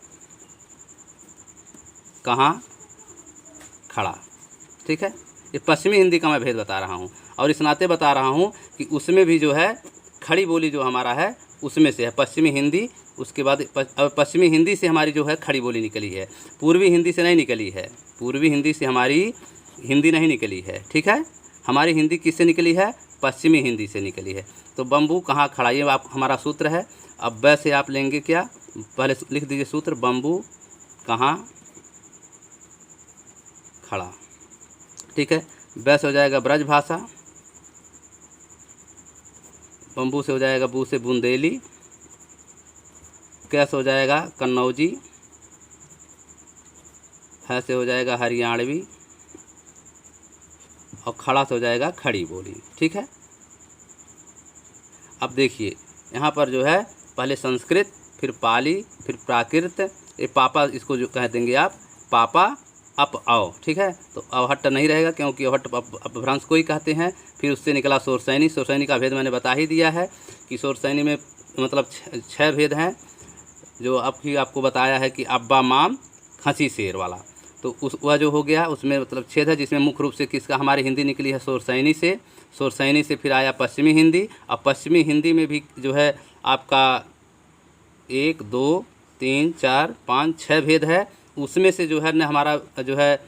कहाँ खड़ा। ठीक है, ये पश्चिमी हिंदी का मैं भेद बता रहा हूँ, और इस नाते बता रहा हूँ कि उसमें भी जो है खड़ी बोली जो हमारा है उसमें से है पश्चिमी हिंदी। उसके बाद पश्चिमी हिंदी से हमारी जो है खड़ी बोली निकली है, पूर्वी हिंदी से नहीं निकली है, पूर्वी हिंदी से हमारी हिंदी नहीं निकली है। ठीक है, हमारी हिंदी किससे निकली है, पश्चिमी हिंदी से निकली है। तो बम्बू कहाँ खड़ा, ये आप हमारा सूत्र है। अब वैसे आप लेंगे क्या, पहले लिख दीजिए सूत्र, बम्बू कहाँ खड़ा। ठीक है, वैसे हो जाएगा ब्रज भाषा, बम्बू से हो जाएगा बू से बुंदेली, कैसे हो जाएगा कन्नौजी, है से हो जाएगा हरियाणवी, और खड़ा से हो जाएगा खड़ी बोली। ठीक है, अब देखिए यहाँ पर जो है पहले संस्कृत, फिर पाली, फिर प्राकृत, ये पापा इसको जो कह देंगे आप, पापा अप आओ। ठीक है, तो अवहट्ट नहीं रहेगा क्योंकि अवहट्ट अपभ्रंश को ही कहते हैं। फिर उससे निकला शोरशैनी, शोरशैनी का भेद मैंने बता ही दिया है कि शोरशैनी में मतलब 6 भेद हैं, जो आपको बताया है कि अब्बा माम खसी शेर वाला, तो वह जो हो गया उसमें मतलब छेद है, जिसमें मुख्य रूप से किसका, हमारी हिंदी निकली है शोरशैनी से। शोरशैनी से फिर आया पश्चिमी हिंदी, और पश्चिमी हिंदी में भी जो है आपका 1 2 3 4 5 6 भेद है। उसमें से जो है न हमारा जो है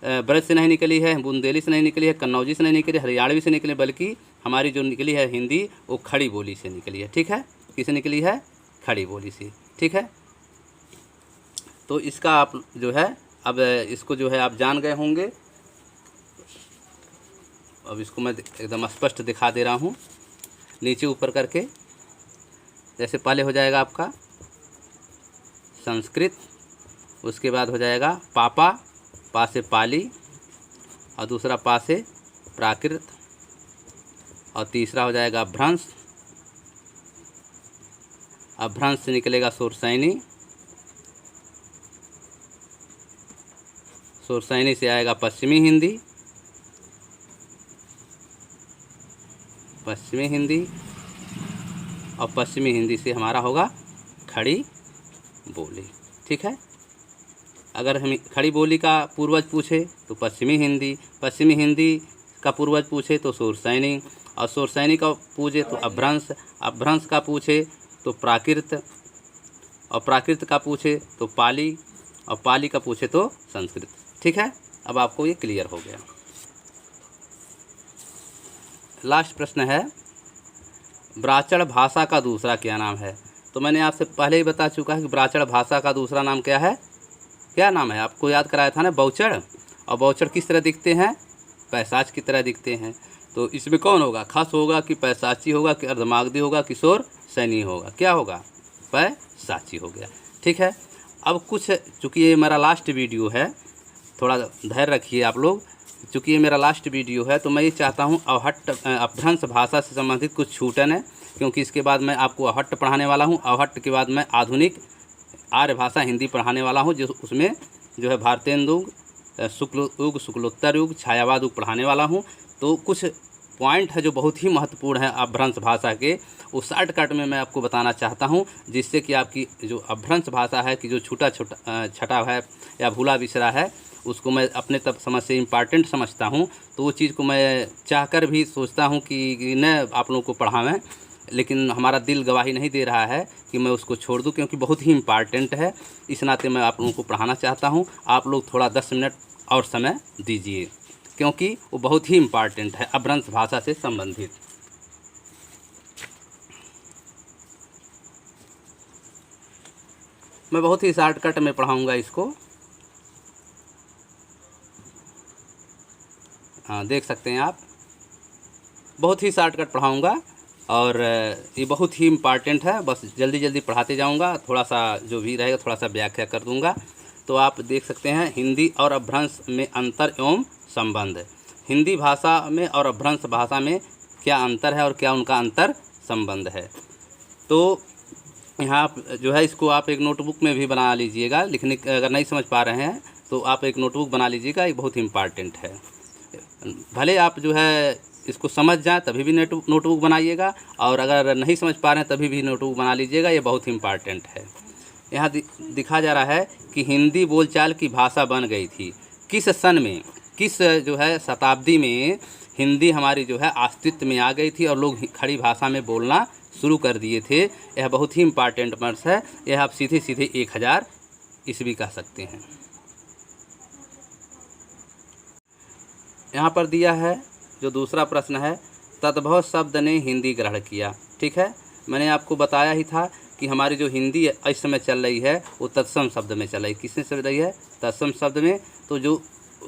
ब्रज से नहीं निकली है, बुंदेली से नहीं निकली है, कन्नौजी से नहीं निकली, हरियाणवी से निकली, बल्कि हमारी जो निकली है हिंदी वो खड़ी बोली से निकली है। ठीक है, किसे निकली है, खड़ी बोली से। ठीक है, तो इसका आप जो है अब इसको जो है आप जान गए होंगे। अब इसको मैं एकदम स्पष्ट दिखा दे रहा हूँ, नीचे ऊपर करके। जैसे पहले हो जाएगा आपका संस्कृत, उसके बाद हो जाएगा पापा, पा से पाली, और दूसरा पा से प्राकृत, और तीसरा हो जाएगा अपभ्रंश, अपभ्रंश से निकलेगा शोरशैनी, सुरसैनी से आएगा पश्चिमी हिंदी, पश्चिमी हिंदी, और पश्चिमी हिंदी से हमारा होगा खड़ी बोली। ठीक है, अगर हम खड़ी बोली का पूर्वज पूछे तो पश्चिमी हिंदी, पश्चिमी हिंदी का पूर्वज पूछे तो सुरसैनी, और सुरसैनी का पूछे तो अपभ्रंश, अपभ्रंश का पूछे तो प्राकृत, और प्राकृत का पूछे तो पाली, और पाली का पूछे तो संस्कृत। ठीक है, अब आपको ये क्लियर हो गया। लास्ट प्रश्न है, ब्राह्मण भाषा का दूसरा क्या नाम है? तो मैंने आपसे पहले ही बता चुका है कि ब्राह्मण भाषा का दूसरा नाम क्या है, क्या नाम है, आपको याद कराया था ना, बौचड़। और बौचड़ किस तरह दिखते हैं? पैसाच की तरह दिखते हैं। तो इसमें कौन होगा? खस होगा कि पैसाची होगा कि अर्धमागधी होगा कि शोर सैनी होगा? क्या होगा? पैसाची हो गया। ठीक है, अब कुछ, चूँकि ये मेरा लास्ट वीडियो है, थोड़ा धैर्य रखिए आप लोग, चूँकि ये मेरा लास्ट वीडियो है, तो मैं ये चाहता हूँ अवहट्ट अपभ्रंश भाषा से संबंधित कुछ छूटन है, क्योंकि इसके बाद मैं आपको अवहट्ट पढ़ाने वाला हूँ। अवहट्ट के बाद मैं आधुनिक आर्य भाषा हिंदी पढ़ाने वाला हूँ, जो उसमें जो है भारतेंदु युग, शुक्ल युग, शुक्लोत्तर युग, छायावाद युग पढ़ाने वाला हूँ। तो कुछ पॉइंट है जो बहुत ही महत्वपूर्ण है अपभ्रंश भाषा के, उस शॉर्टकट में मैं आपको बताना चाहता हूँ, जिससे कि आपकी जो अपभ्रंश भाषा है कि जो छटा है या भूला बिसरा है, उसको मैं अपने तब समझ से इम्पॉर्टेंट समझता हूँ। तो वो चीज़ को मैं चाहकर भी सोचता हूँ कि न आप लोगों को पढ़ावें, लेकिन हमारा दिल गवाही नहीं दे रहा है कि मैं उसको छोड़ दूं, क्योंकि बहुत ही इम्पॉर्टेंट है। इस नाते मैं आप लोगों को पढ़ाना चाहता हूं। आप लोग थोड़ा 10 मिनट और समय दीजिए, क्योंकि वो बहुत ही इम्पॉर्टेंट है अपभ्रंश भाषा से संबंधित। मैं बहुत ही शॉर्टकट में पढ़ाऊँगा इसको। हाँ, देख सकते हैं आप, बहुत ही शॉर्टकट पढ़ाऊँगा, और ये बहुत ही इम्पॉर्टेंट है। बस जल्दी जल्दी पढ़ाते जाऊंगा, थोड़ा सा जो भी रहेगा थोड़ा सा व्याख्या कर दूंगा। तो आप देख सकते हैं, हिंदी और अपभ्रंश में अंतर एवं संबंध। हिंदी भाषा में और अपभ्रंश भाषा में क्या अंतर है और क्या उनका अंतर संबंध है? तो यहाँ जो है इसको आप एक नोटबुक में भी बना लीजिएगा, लिखने अगर नहीं समझ पा रहे हैं तो आप एक नोटबुक बना लीजिएगा, ये बहुत इम्पॉर्टेंट है। भले आप जो है इसको समझ जाए तभी भी नोटबुक बनाइएगा, और अगर नहीं समझ पा रहे हैं तभी भी नोटबुक बना लीजिएगा, ये बहुत इम्पॉर्टेंट है। यहाँ दिखा जा रहा है कि हिंदी बोलचाल की भाषा बन गई थी किस सन में, किस जो है शताब्दी में हिंदी हमारी जो है अस्तित्व में आ गई थी और लोग खड़ी भाषा में बोलना शुरू कर दिए थे। यह बहुत ही इम्पॉर्टेंट वर्ष है, यह आप सीधे सीधे 1000 ईस्वी कह सकते हैं। यहाँ पर दिया है जो दूसरा प्रश्न है, तद्भव शब्द ने हिंदी ग्रहण किया। ठीक है, मैंने आपको बताया ही था कि हमारी जो हिंदी इस समय चल रही है वो तत्सम शब्द में चल रही है। किसमें चल रही है? तत्सम शब्द में। तो जो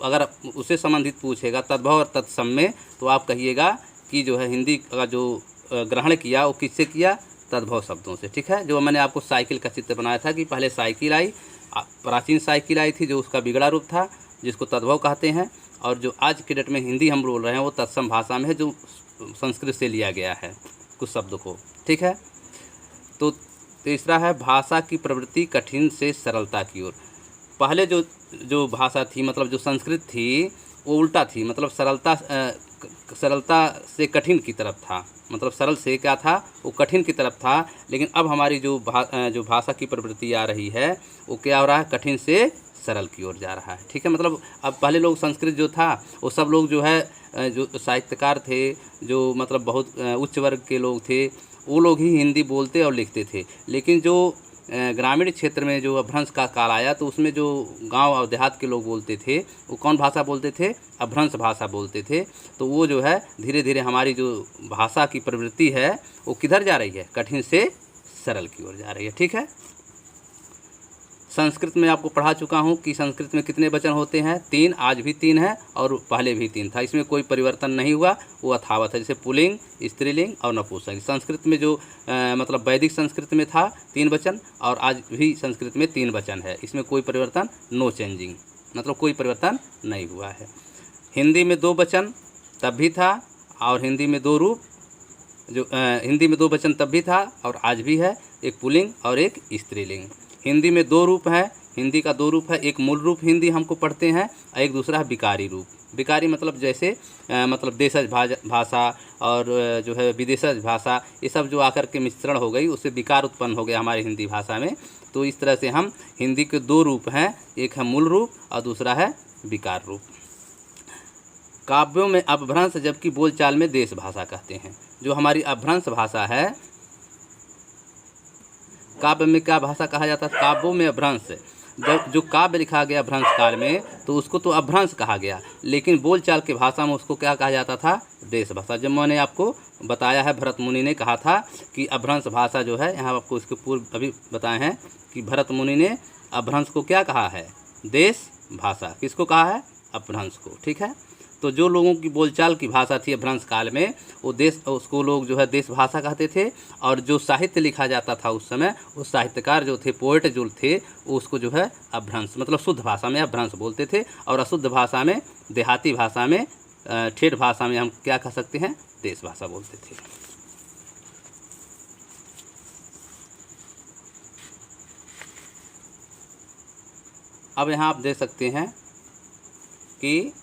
अगर उससे संबंधित पूछेगा तद्भव और तत्सम में, तो आप कहिएगा कि जो है हिंदी का जो ग्रहण किया वो किससे किया? तद्भव शब्दों से। ठीक है, जो मैंने आपको साइकिल का चित्र बनाया था कि पहले साइकिल आई, प्राचीन साइकिल आई थी जो उसका बिगड़ा रूप था, जिसको तद्भव कहते हैं, और जो आज के डेट में हिंदी हम बोल रहे हैं वो तत्सम भाषा में है, जो संस्कृत से लिया गया है कुछ शब्द को। ठीक है, तो तीसरा है भाषा की प्रवृत्ति कठिन से सरलता की ओर। पहले जो भाषा थी, मतलब जो संस्कृत थी, वो उल्टा थी, मतलब सरलता से कठिन की तरफ था, मतलब सरल से क्या था, वो कठिन की तरफ था। लेकिन अब हमारी जो भाषा की प्रवृत्ति आ रही है वो क्या हो रहा है? कठिन से सरल की ओर जा रहा है। ठीक है, मतलब अब पहले लोग संस्कृत जो था वो सब लोग जो है जो साहित्यकार थे, जो मतलब बहुत उच्च वर्ग के लोग थे, वो लोग ही हिंदी बोलते और लिखते थे। लेकिन जो ग्रामीण क्षेत्र में जो अपभ्रंश का काल आया, तो उसमें जो गांव और देहात के लोग बोलते थे वो कौन भाषा बोलते थे? अपभ्रंश भाषा बोलते थे। तो वो जो है धीरे धीरे हमारी जो भाषा की प्रवृत्ति है वो किधर जा रही है? कठिन से सरल की ओर जा रही है। ठीक है, संस्कृत में आपको पढ़ा चुका हूँ कि संस्कृत में कितने वचन होते हैं? 3, आज भी 3 है और पहले भी 3 था, इसमें कोई परिवर्तन नहीं हुआ, वो यथावत है। जैसे पुल्लिंग, स्त्रीलिंग और नपुंसक। संस्कृत में जो मतलब वैदिक संस्कृत में था 3 वचन, और आज भी संस्कृत में 3 वचन है, इसमें कोई परिवर्तन, नो चेंजिंग, मतलब कोई परिवर्तन नहीं हुआ है। हिंदी में 2 वचन तब भी था, और हिंदी में 2 रूप, जो हिंदी में 2 वचन तब भी था और आज भी है, एक पुल्लिंग और एक स्त्रीलिंग। हिंदी में दो रूप हैं, हिंदी का दो रूप है, एक मूल रूप हिंदी हमको पढ़ते हैं और एक दूसरा है विकारी रूप। विकारी मतलब जैसे मतलब देशज भाषा और जो है विदेशज भाषा, ये सब जो आकर के मिश्रण हो गई उससे विकार उत्पन्न हो गया हमारी हिंदी भाषा में। तो इस तरह से हम हिंदी के दो रूप हैं, एक है मूल रूप और दूसरा है विकार रूप। काव्यों में अपभ्रंश जबकि बोलचाल में देश भाषा कहते हैं। जो हमारी अपभ्रंश भाषा है, काव्य में क्या भाषा कहा जाता है? काव्यों में अपभ्रंश, जब जो काव्य लिखा गया भ्रंश काल में तो उसको तो अपभ्रंश कहा गया, लेकिन बोलचाल की भाषा में उसको क्या कहा जाता था? देश भाषा। जब मैंने आपको बताया है, भरत मुनि ने कहा था कि अपभ्रंश भाषा जो है, यहाँ आपको इसके पूर्व अभी बताए हैं कि भरत मुनि ने अपभ्रंश को क्या कहा है? देश भाषा। किसको कहा है? अपभ्रंश को। ठीक है, तो जो लोगों की बोलचाल की भाषा थी अपभ्रंश काल में, वो उसको लोग जो है देश भाषा कहते थे। और जो साहित्य लिखा जाता था उस समय, उस साहित्यकार जो थे, पोएट जो थे, उसको जो है अपभ्रंश मतलब शुद्ध भाषा में अपभ्रंश बोलते थे, और अशुद्ध भाषा में, देहाती भाषा में, ठेठ भाषा में हम क्या कह सकते हैं? देश भाषा बोलते थे। अब यहाँ आप देख सकते हैं कि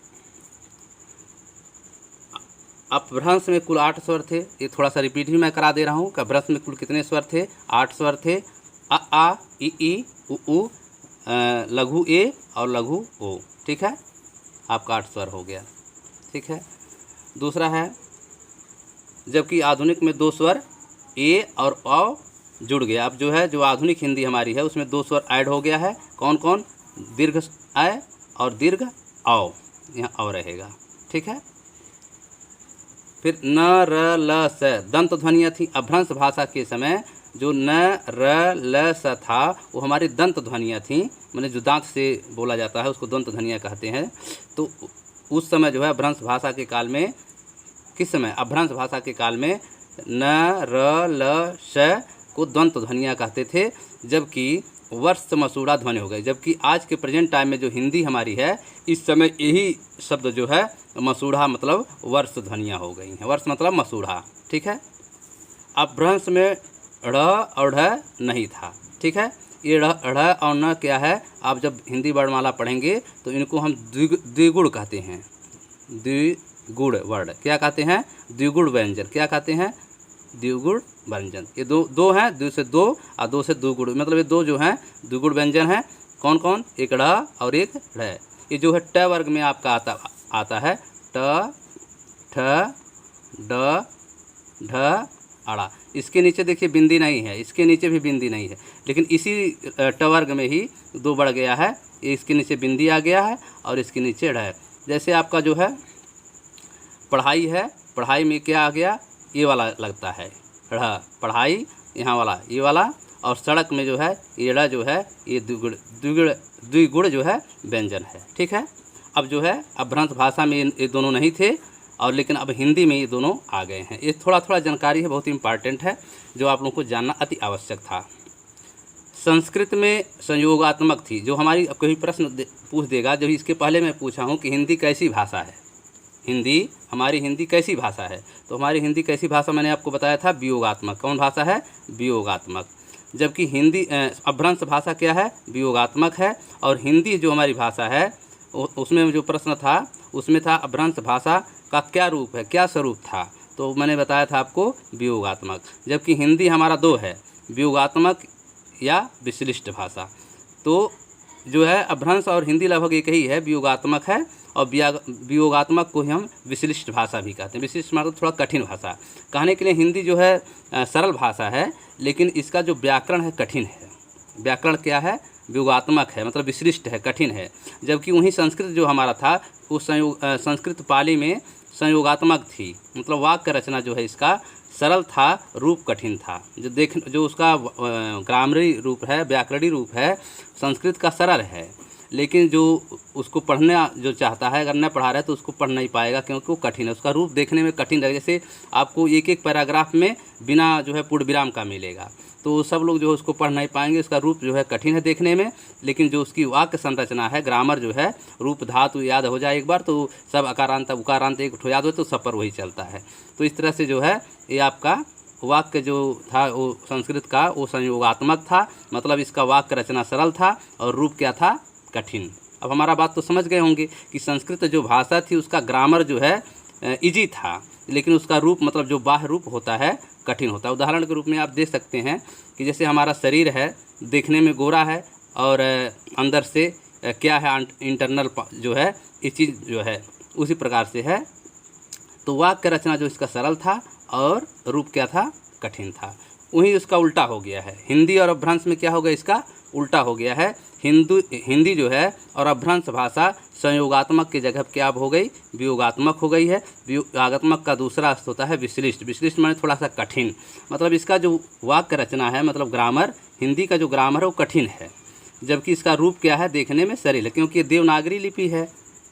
अपभ्रंश में कुल 8 स्वर थे। ये थोड़ा सा रिपीट भी मैं करा दे रहा हूँ कि अपभ्रंश में कुल कितने स्वर थे? 8 स्वर थे। अ आ ई उ लघु ए और लघु ओ। ठीक है, आपका 8 स्वर हो गया। ठीक है, दूसरा है जबकि आधुनिक में 2 स्वर ए और औ जुड़ गया। अब जो है, जो आधुनिक हिंदी हमारी है उसमें 2 स्वर ऐड हो गया है। कौन कौन? दीर्घ अ और दीर्घ औ, यहाँ औ रहेगा। ठीक है, फिर न र ल स दंत ध्वनियाँ थी। अपभ्रंश भाषा के समय जो न र ल स था वो हमारी दंत ध्वनियाँ थीं, मैंने जो दांत से बोला जाता है उसको दंत ध्वनियाँ कहते हैं। तो उस समय जो है अपभ्रंश भाषा के काल में, किस समय? अपभ्रंश भाषा के काल में न र ल स को दंत ध्वनियाँ कहते थे, जबकि वर्ष मसूड़ा ध्वनि हो गई। जबकि आज के प्रेजेंट टाइम में जो हिंदी हमारी है, इस समय यही शब्द जो है मसूड़ा मतलब वर्ष ध्वनियाँ हो गई हैं। वर्ष मतलब मसूड़ा। ठीक है, अपभ्रंश में ढ़ और ढ नहीं था। ठीक है, ये ढ़ और न क्या है? आप जब हिंदी वर्णमाला पढ़ेंगे तो इनको हम द्विगुण कहते हैं। द्विगुण वर्ण क्या कहते हैं? द्विगुण व्यंजन। क्या कहते हैं? द्विगुण व्यंजन। ये दो हैं, दो से दो और दो से दो गुण, मतलब ये दो जो हैं द्विगुण व्यंजन हैं। कौन कौन? एक ढ़ और एक ढ। ये जो है ट वर्ग में आपका आता है। ट, ठ, ड, ढ, अड़ा। इसके नीचे देखिए बिंदी नहीं है, इसके नीचे भी बिंदी नहीं है, लेकिन इसी ट वर्ग में ही दो बढ़ गया है। इसके नीचे बिंदी आ गया है और इसके नीचे ढ। जैसे आपका जो है पढ़ाई है, पढ़ाई में क्या आ गया? ये वाला लगता है ढ़, पढ़ाई यहाँ वाला ये वाला। और सड़क में जो है ये ड़ जो है ये द्विगुण जो है व्यंजन है। ठीक है, अब जो है अपभ्रंश भाषा में ये दोनों नहीं थे, और लेकिन अब हिंदी में ये दोनों आ गए हैं। ये थोड़ा जानकारी है, बहुत इंपॉर्टेंट है, जो आप लोगों को जानना अति आवश्यक था। संस्कृत में संयोगात्मक थी। जो हमारी कोई प्रश्न पूछ देगा, जो इसके पहले मैं पूछा हूँ कि हिंदी कैसी भाषा है, हमारी हिंदी कैसी भाषा है, तो हमारी हिंदी कैसी भाषा मैंने आपको बताया था, वियोगात्मक। कौन भाषा है? वियोगात्मक। जबकि हिंदी अपभ्रंश भाषा क्या है? वियोगात्मक है। और हिंदी जो हमारी भाषा है उसमें जो प्रश्न था उसमें था अपभ्रंश भाषा का क्या रूप है, क्या स्वरूप था, तो मैंने बताया था आपको वियोगात्मक। जबकि हिंदी हमारा दो है, वियोगात्मक या विश्लिष्ट भाषा। तो जो है अपभ्रंश और हिंदी लगभग एक ही है, वियोगात्मक है, और वियोगात्मक को ही हम विश्लिष्ट भाषा भी कहते हैं। विशिष्ट मतलब थोड़ा कठिन भाषा। कहने के लिए हिंदी जो है सरल भाषा है, लेकिन इसका जो व्याकरण है कठिन है। व्याकरण क्या है? वियोगात्मक है, मतलब विशिष्ट है, कठिन है। जबकि वहीं संस्कृत जो हमारा था उस संस्कृत पाली में संयोगात्मक थी, मतलब वाक्य रचना जो है इसका सरल था, रूप कठिन था। जो उसका ग्रामरी रूप है, व्याकरणिक रूप है, संस्कृत का सरल है, लेकिन जो उसको पढ़ना जो चाहता है, अगर न पढ़ा रहा है तो उसको पढ़ नहीं पाएगा, क्योंकि वो कठिन है। उसका रूप देखने में कठिन है। जैसे आपको एक एक पैराग्राफ में बिना जो है पूर्ण विराम का मिलेगा, तो सब लोग जो है उसको पढ़ नहीं पाएंगे। उसका रूप जो है कठिन है देखने में, लेकिन जो उसकी वाक्य संरचना है, ग्रामर जो है, रूप धातु याद हो जाए एक बार तो सब अकारांत उकारांत एक याद हो तो सब पर वही चलता है। तो इस तरह से जो है ये आपका वाक्य जो था वो संस्कृत का वो संयोगात्मक था, मतलब इसका वाक्य रचना सरल था और रूप क्या था, कठिन। अब हमारा बात तो समझ गए होंगे कि संस्कृत जो भाषा थी उसका ग्रामर जो है इजी था, लेकिन उसका रूप मतलब जो बाह्य रूप होता है कठिन होता है। उदाहरण के रूप में आप देख सकते हैं कि जैसे हमारा शरीर है, देखने में गोरा है और अंदर से क्या है, इंटरनल जो है ये चीज़ जो है उसी प्रकार से है। तो वाक्य रचना जो इसका सरल था और रूप क्या था, कठिन था। वहीं उसका उल्टा हो गया है। हिंदी और अपभ्रंश में क्या हो गया, इसका उल्टा हो गया है। हिंदी जो है और अपभ्रंश भाषा संयोगात्मक की जगह क्या हो गई, वियोगात्मक हो गई है। वियोगात्मक का दूसरा अर्थ होता है विश्लिष्ट। विश्लिष्ट माने थोड़ा सा कठिन, मतलब इसका जो वाक्य रचना है मतलब ग्रामर, हिंदी का जो ग्रामर है वो कठिन है, जबकि इसका रूप क्या है, देखने में सरल है, क्योंकि ये देवनागरी लिपि है।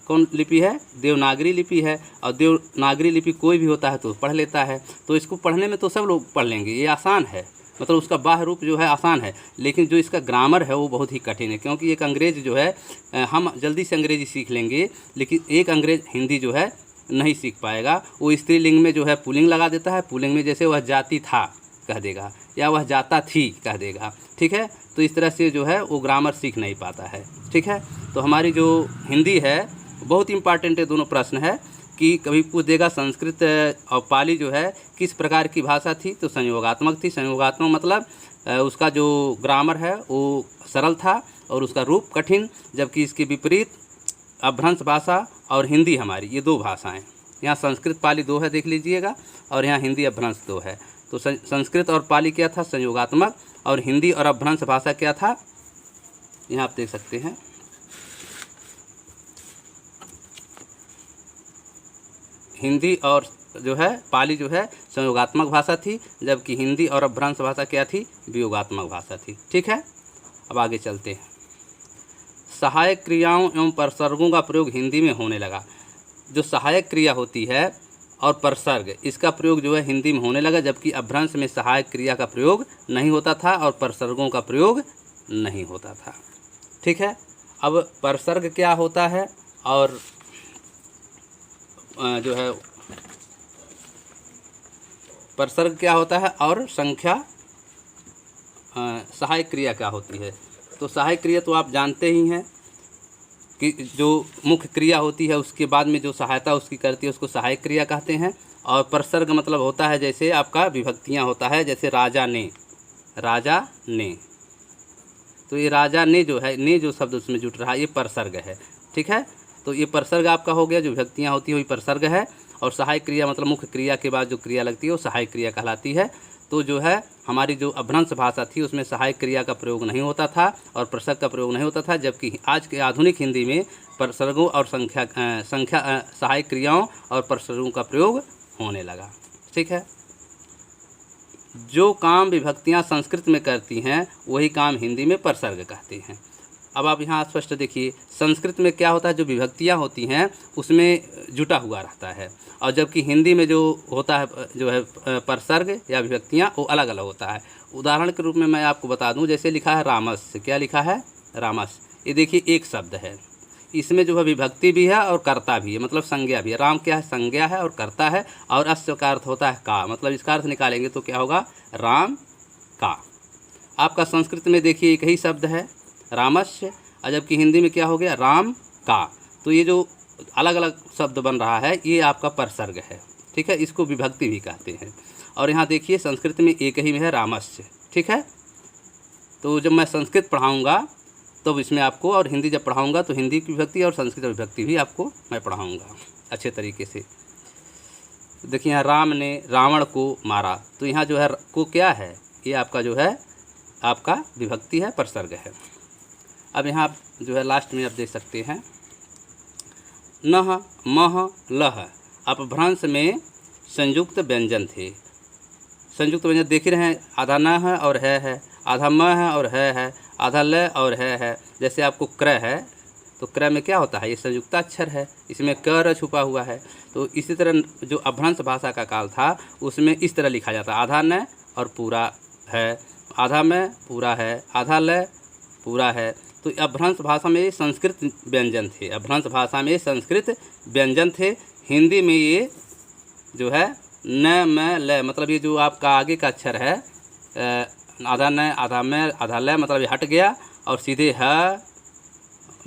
कौन लिपि है, देवनागरी लिपि है। और देवनागरी लिपि कोई भी होता है तो पढ़ लेता है, तो इसको पढ़ने में तो सब लोग पढ़ लेंगे, ये आसान है, मतलब उसका बाह्य रूप जो है आसान है। लेकिन जो इसका ग्रामर है वो बहुत ही कठिन है, क्योंकि एक अंग्रेज़ जो है हम जल्दी से अंग्रेजी सीख लेंगे, लेकिन एक अंग्रेज़ हिंदी जो है नहीं सीख पाएगा। वो स्त्रीलिंग में जो है पुल्लिंग लगा देता है, पुल्लिंग में जैसे वह जाती था कह देगा या वह जाता थी कह देगा, ठीक है। तो इस तरह से जो है वो ग्रामर सीख नहीं पाता है, ठीक है। तो हमारी जो हिंदी है बहुत इंपॉर्टेंट है। दोनों प्रश्न है कि कभी पूछ देगा संस्कृत और पाली जो है किस प्रकार की भाषा थी, तो संयोगात्मक थी। संयोगात्मक मतलब उसका जो ग्रामर है वो सरल था और उसका रूप कठिन, जबकि इसके विपरीत अपभ्रंश भाषा और हिंदी हमारी ये दो भाषाएं, यहाँ संस्कृत पाली दो है देख लीजिएगा, और यहाँ हिंदी अपभ्रंश दो है। तो संस्कृत और पाली क्या था, संयोगात्मक, और हिंदी और अपभ्रंश भाषा क्या था, यहाँ आप देख सकते हैं। हिंदी और जो है पाली जो है संयोगात्मक भाषा थी, जबकि हिंदी और अपभ्रंश भाषा क्या थी, वियोगात्मक भाषा थी, ठीक है। अब आगे चलते हैं। सहायक क्रियाओं एवं प्रसर्गों का प्रयोग हिंदी में होने लगा। जो सहायक क्रिया होती है और प्रसर्ग, इसका प्रयोग जो है हिंदी में होने लगा, जबकि अपभ्रंश में सहायक क्रिया का प्रयोग नहीं होता था और प्रसर्गों का प्रयोग नहीं होता था, ठीक है। अब प्रसर्ग क्या होता है और जो है प्रसर्ग क्या होता है और संख्या सहायक क्रिया क्या होती है। तो सहायक क्रिया तो आप जानते ही हैं कि जो मुख्य क्रिया होती है उसके बाद में जो सहायता उसकी करती है उसको सहायक क्रिया कहते हैं। और प्रसर्ग मतलब होता है जैसे आपका विभक्तियां होता है, जैसे राजा ने, राजा ने, तो ये राजा ने जो है, ने जो शब्द उसमें जुट रहा है ये प्रसर्ग है, ठीक है। तो ये प्रसर्ग आपका हो गया, जो विभक्तियाँ होती है वही प्रसर्ग है। और सहायक क्रिया मतलब मुख्य क्रिया के बाद जो क्रिया लगती है वो सहायक क्रिया कहलाती है। तो जो है हमारी जो अपभ्रंश भाषा थी उसमें सहायक क्रिया का प्रयोग नहीं होता था और प्रसर्ग का प्रयोग नहीं होता था, जबकि आज के आधुनिक हिंदी में प्रसर्गों और सहायक क्रियाओं और प्रसर्गों का प्रयोग होने लगा, ठीक है। जो काम विभक्तियाँ संस्कृत में करती हैं वही काम हिंदी में प्रसर्ग कहते हैं। अब आप यहाँ स्पष्ट देखिए, संस्कृत में क्या होता है, जो विभक्तियाँ होती हैं उसमें जुटा हुआ रहता है, और जबकि हिंदी में जो होता है जो है प्रसर्ग या विभक्तियाँ वो अलग अलग होता है। उदाहरण के रूप में मैं आपको बता दूं, जैसे लिखा है रामस्य, क्या लिखा है, रामस्य, ये देखिए एक शब्द है, इसमें जो है विभक्ति भी है और कर्ता भी है, मतलब संज्ञा भी है। राम क्या है, संज्ञा है और कर्ता है, और अस्य का अर्थ होता है का, मतलब इसका अर्थ निकालेंगे तो क्या होगा, राम का। आपका संस्कृत में देखिए एक ही शब्द है रामस्य, और जबकि हिंदी में क्या हो गया, राम का। तो ये जो अलग अलग शब्द बन रहा है ये आपका प्रसर्ग है, ठीक है, इसको विभक्ति भी कहते हैं। और यहाँ देखिए संस्कृत में एक ही में है रामस्य, ठीक है। तो जब मैं संस्कृत पढ़ाऊँगा तो इसमें आपको, और हिंदी जब पढ़ाऊँगा तो हिंदी की विभक्ति और संस्कृत विभक्ति भी आपको मैं पढ़ाऊँगा अच्छे तरीके से। देखिए यहाँ राम ने रावण को मारा, तो यहाँ जो है को क्या है, ये आपका जो है आपका विभक्ति है, प्रसर्ग है। अब यहाँ आप जो है लास्ट में आप देख सकते हैं नह मह लह अपभ्रंश में संयुक्त व्यंजन थे। संयुक्त व्यंजन देख ही रहे हैं, आधा न है और है, आधा म है और है, आधा ल और है। जैसे आपको क्र है तो क्र में क्या होता है, ये संयुक्ताक्षर है, इसमें कर छुपा हुआ है। तो इसी तरह जो अपभ्रंश भाषा का काल था उसमें इस तरह लिखा जाता, आधा न और पूरा है, आधा में पूरा है, आधा ल पूरा है। तो अपभ्रंश भाषा में संस्कृत व्यंजन थे, अपभ्रंश भाषा में संस्कृत व्यंजन थे। हिंदी में ये जो है न म ल, मतलब ये जो आपका आगे का अक्षर है आधा न आधा में आधा ल, मतलब ये हट गया और सीधे ह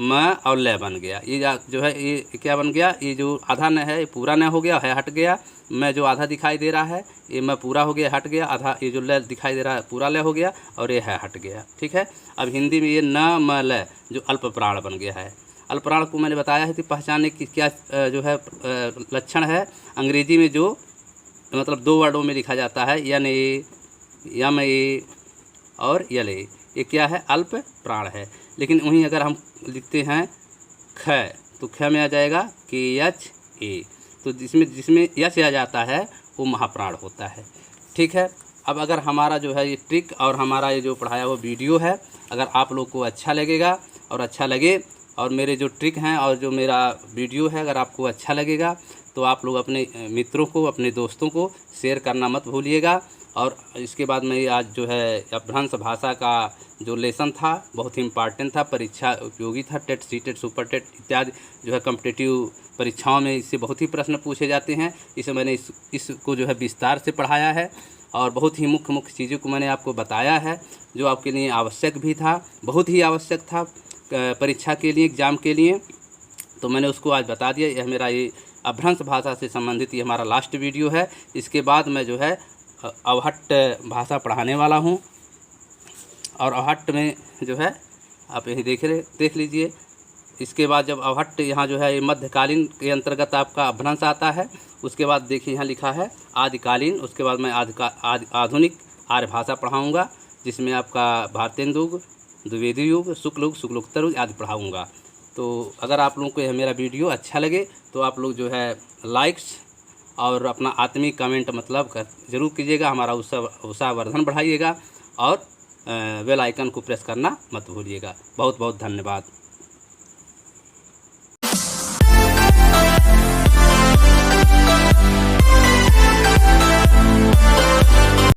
म और ल बन गया। ये जो है ये क्या बन गया, ये जो आधा न है ये पूरा न हो गया, है हट गया। मैं जो आधा दिखाई दे रहा है ये मैं पूरा हो गया, हट गया। आधा ये जो ल दिखाई दे रहा है पूरा ल हो गया और ये है हट गया। ठीक है। अब हिंदी में ये न म ल जो अल्प प्राण बन गया है। अल्प प्राण को मैंने बताया है कि पहचानने की क्या जो है लक्षण है। अंग्रेजी में जो मतलब 2 वर्डों में लिखा जाता है, यन ए, यम ए और यल ए, ये क्या है, अल्प प्राण है। लेकिन वहीं अगर हम लिखते हैं ख, तो ख में आ जाएगा के एच ए, तो जिसमें यच आ जाता है वो महाप्राण होता है। ठीक है। अब अगर हमारा जो है ये ट्रिक और हमारा ये जो पढ़ाया हुआ वीडियो है, अगर आप लोग को अच्छा लगेगा और अच्छा लगे और मेरे जो ट्रिक हैं और जो मेरा वीडियो है अगर आपको अच्छा लगेगा तो आप लोग अपने मित्रों को, अपने दोस्तों को शेयर करना मत भूलिएगा। और इसके बाद मैं आज जो है अपभ्रंश भाषा का जो लेसन था बहुत ही इम्पॉर्टेंट था, परीक्षा उपयोगी था। टेट, सीटेट, सुपर टेट इत्यादि जो है कॉम्पिटिटिव परीक्षाओं में इससे बहुत ही प्रश्न पूछे जाते हैं। इसे मैंने इसको जो है विस्तार से पढ़ाया है और बहुत ही मुख्य चीज़ों को मैंने आपको बताया है जो आपके लिए आवश्यक भी था, बहुत ही आवश्यक था परीक्षा के लिए, एग्ज़ाम के लिए। तो मैंने उसको आज बता दिया। यह मेरा ये अपभ्रंश भाषा से संबंधित ये हमारा लास्ट वीडियो है। इसके बाद मैं जो है अवहट्ट भाषा पढ़ाने वाला हूँ और अवहट्ट में जो है आप यही देख लीजिए। इसके बाद जब अवहट्ट यहाँ जो है ये मध्यकालीन के अंतर्गत आपका अपभ्रंश आता है। उसके बाद देखिए यहाँ लिखा है आदिकालीन। उसके बाद मैं आधुनिक आर्य भाषा पढ़ाऊँगा जिसमें आपका भारतेंदु युग, द्विवेदी युग, शुक्ल युग, शुक्लोत्तर युग आदि पढ़ाऊँगा। तो अगर आप लोगों को यह मेरा वीडियो अच्छा लगे तो आप लोग जो है लाइक्स और अपना आत्मिक कमेंट मतलब ज़रूर कीजिएगा, हमारा उत्साहवर्धन बढ़ाइएगा और बेल आइकन को प्रेस करना मत भूलिएगा। बहुत बहुत धन्यवाद।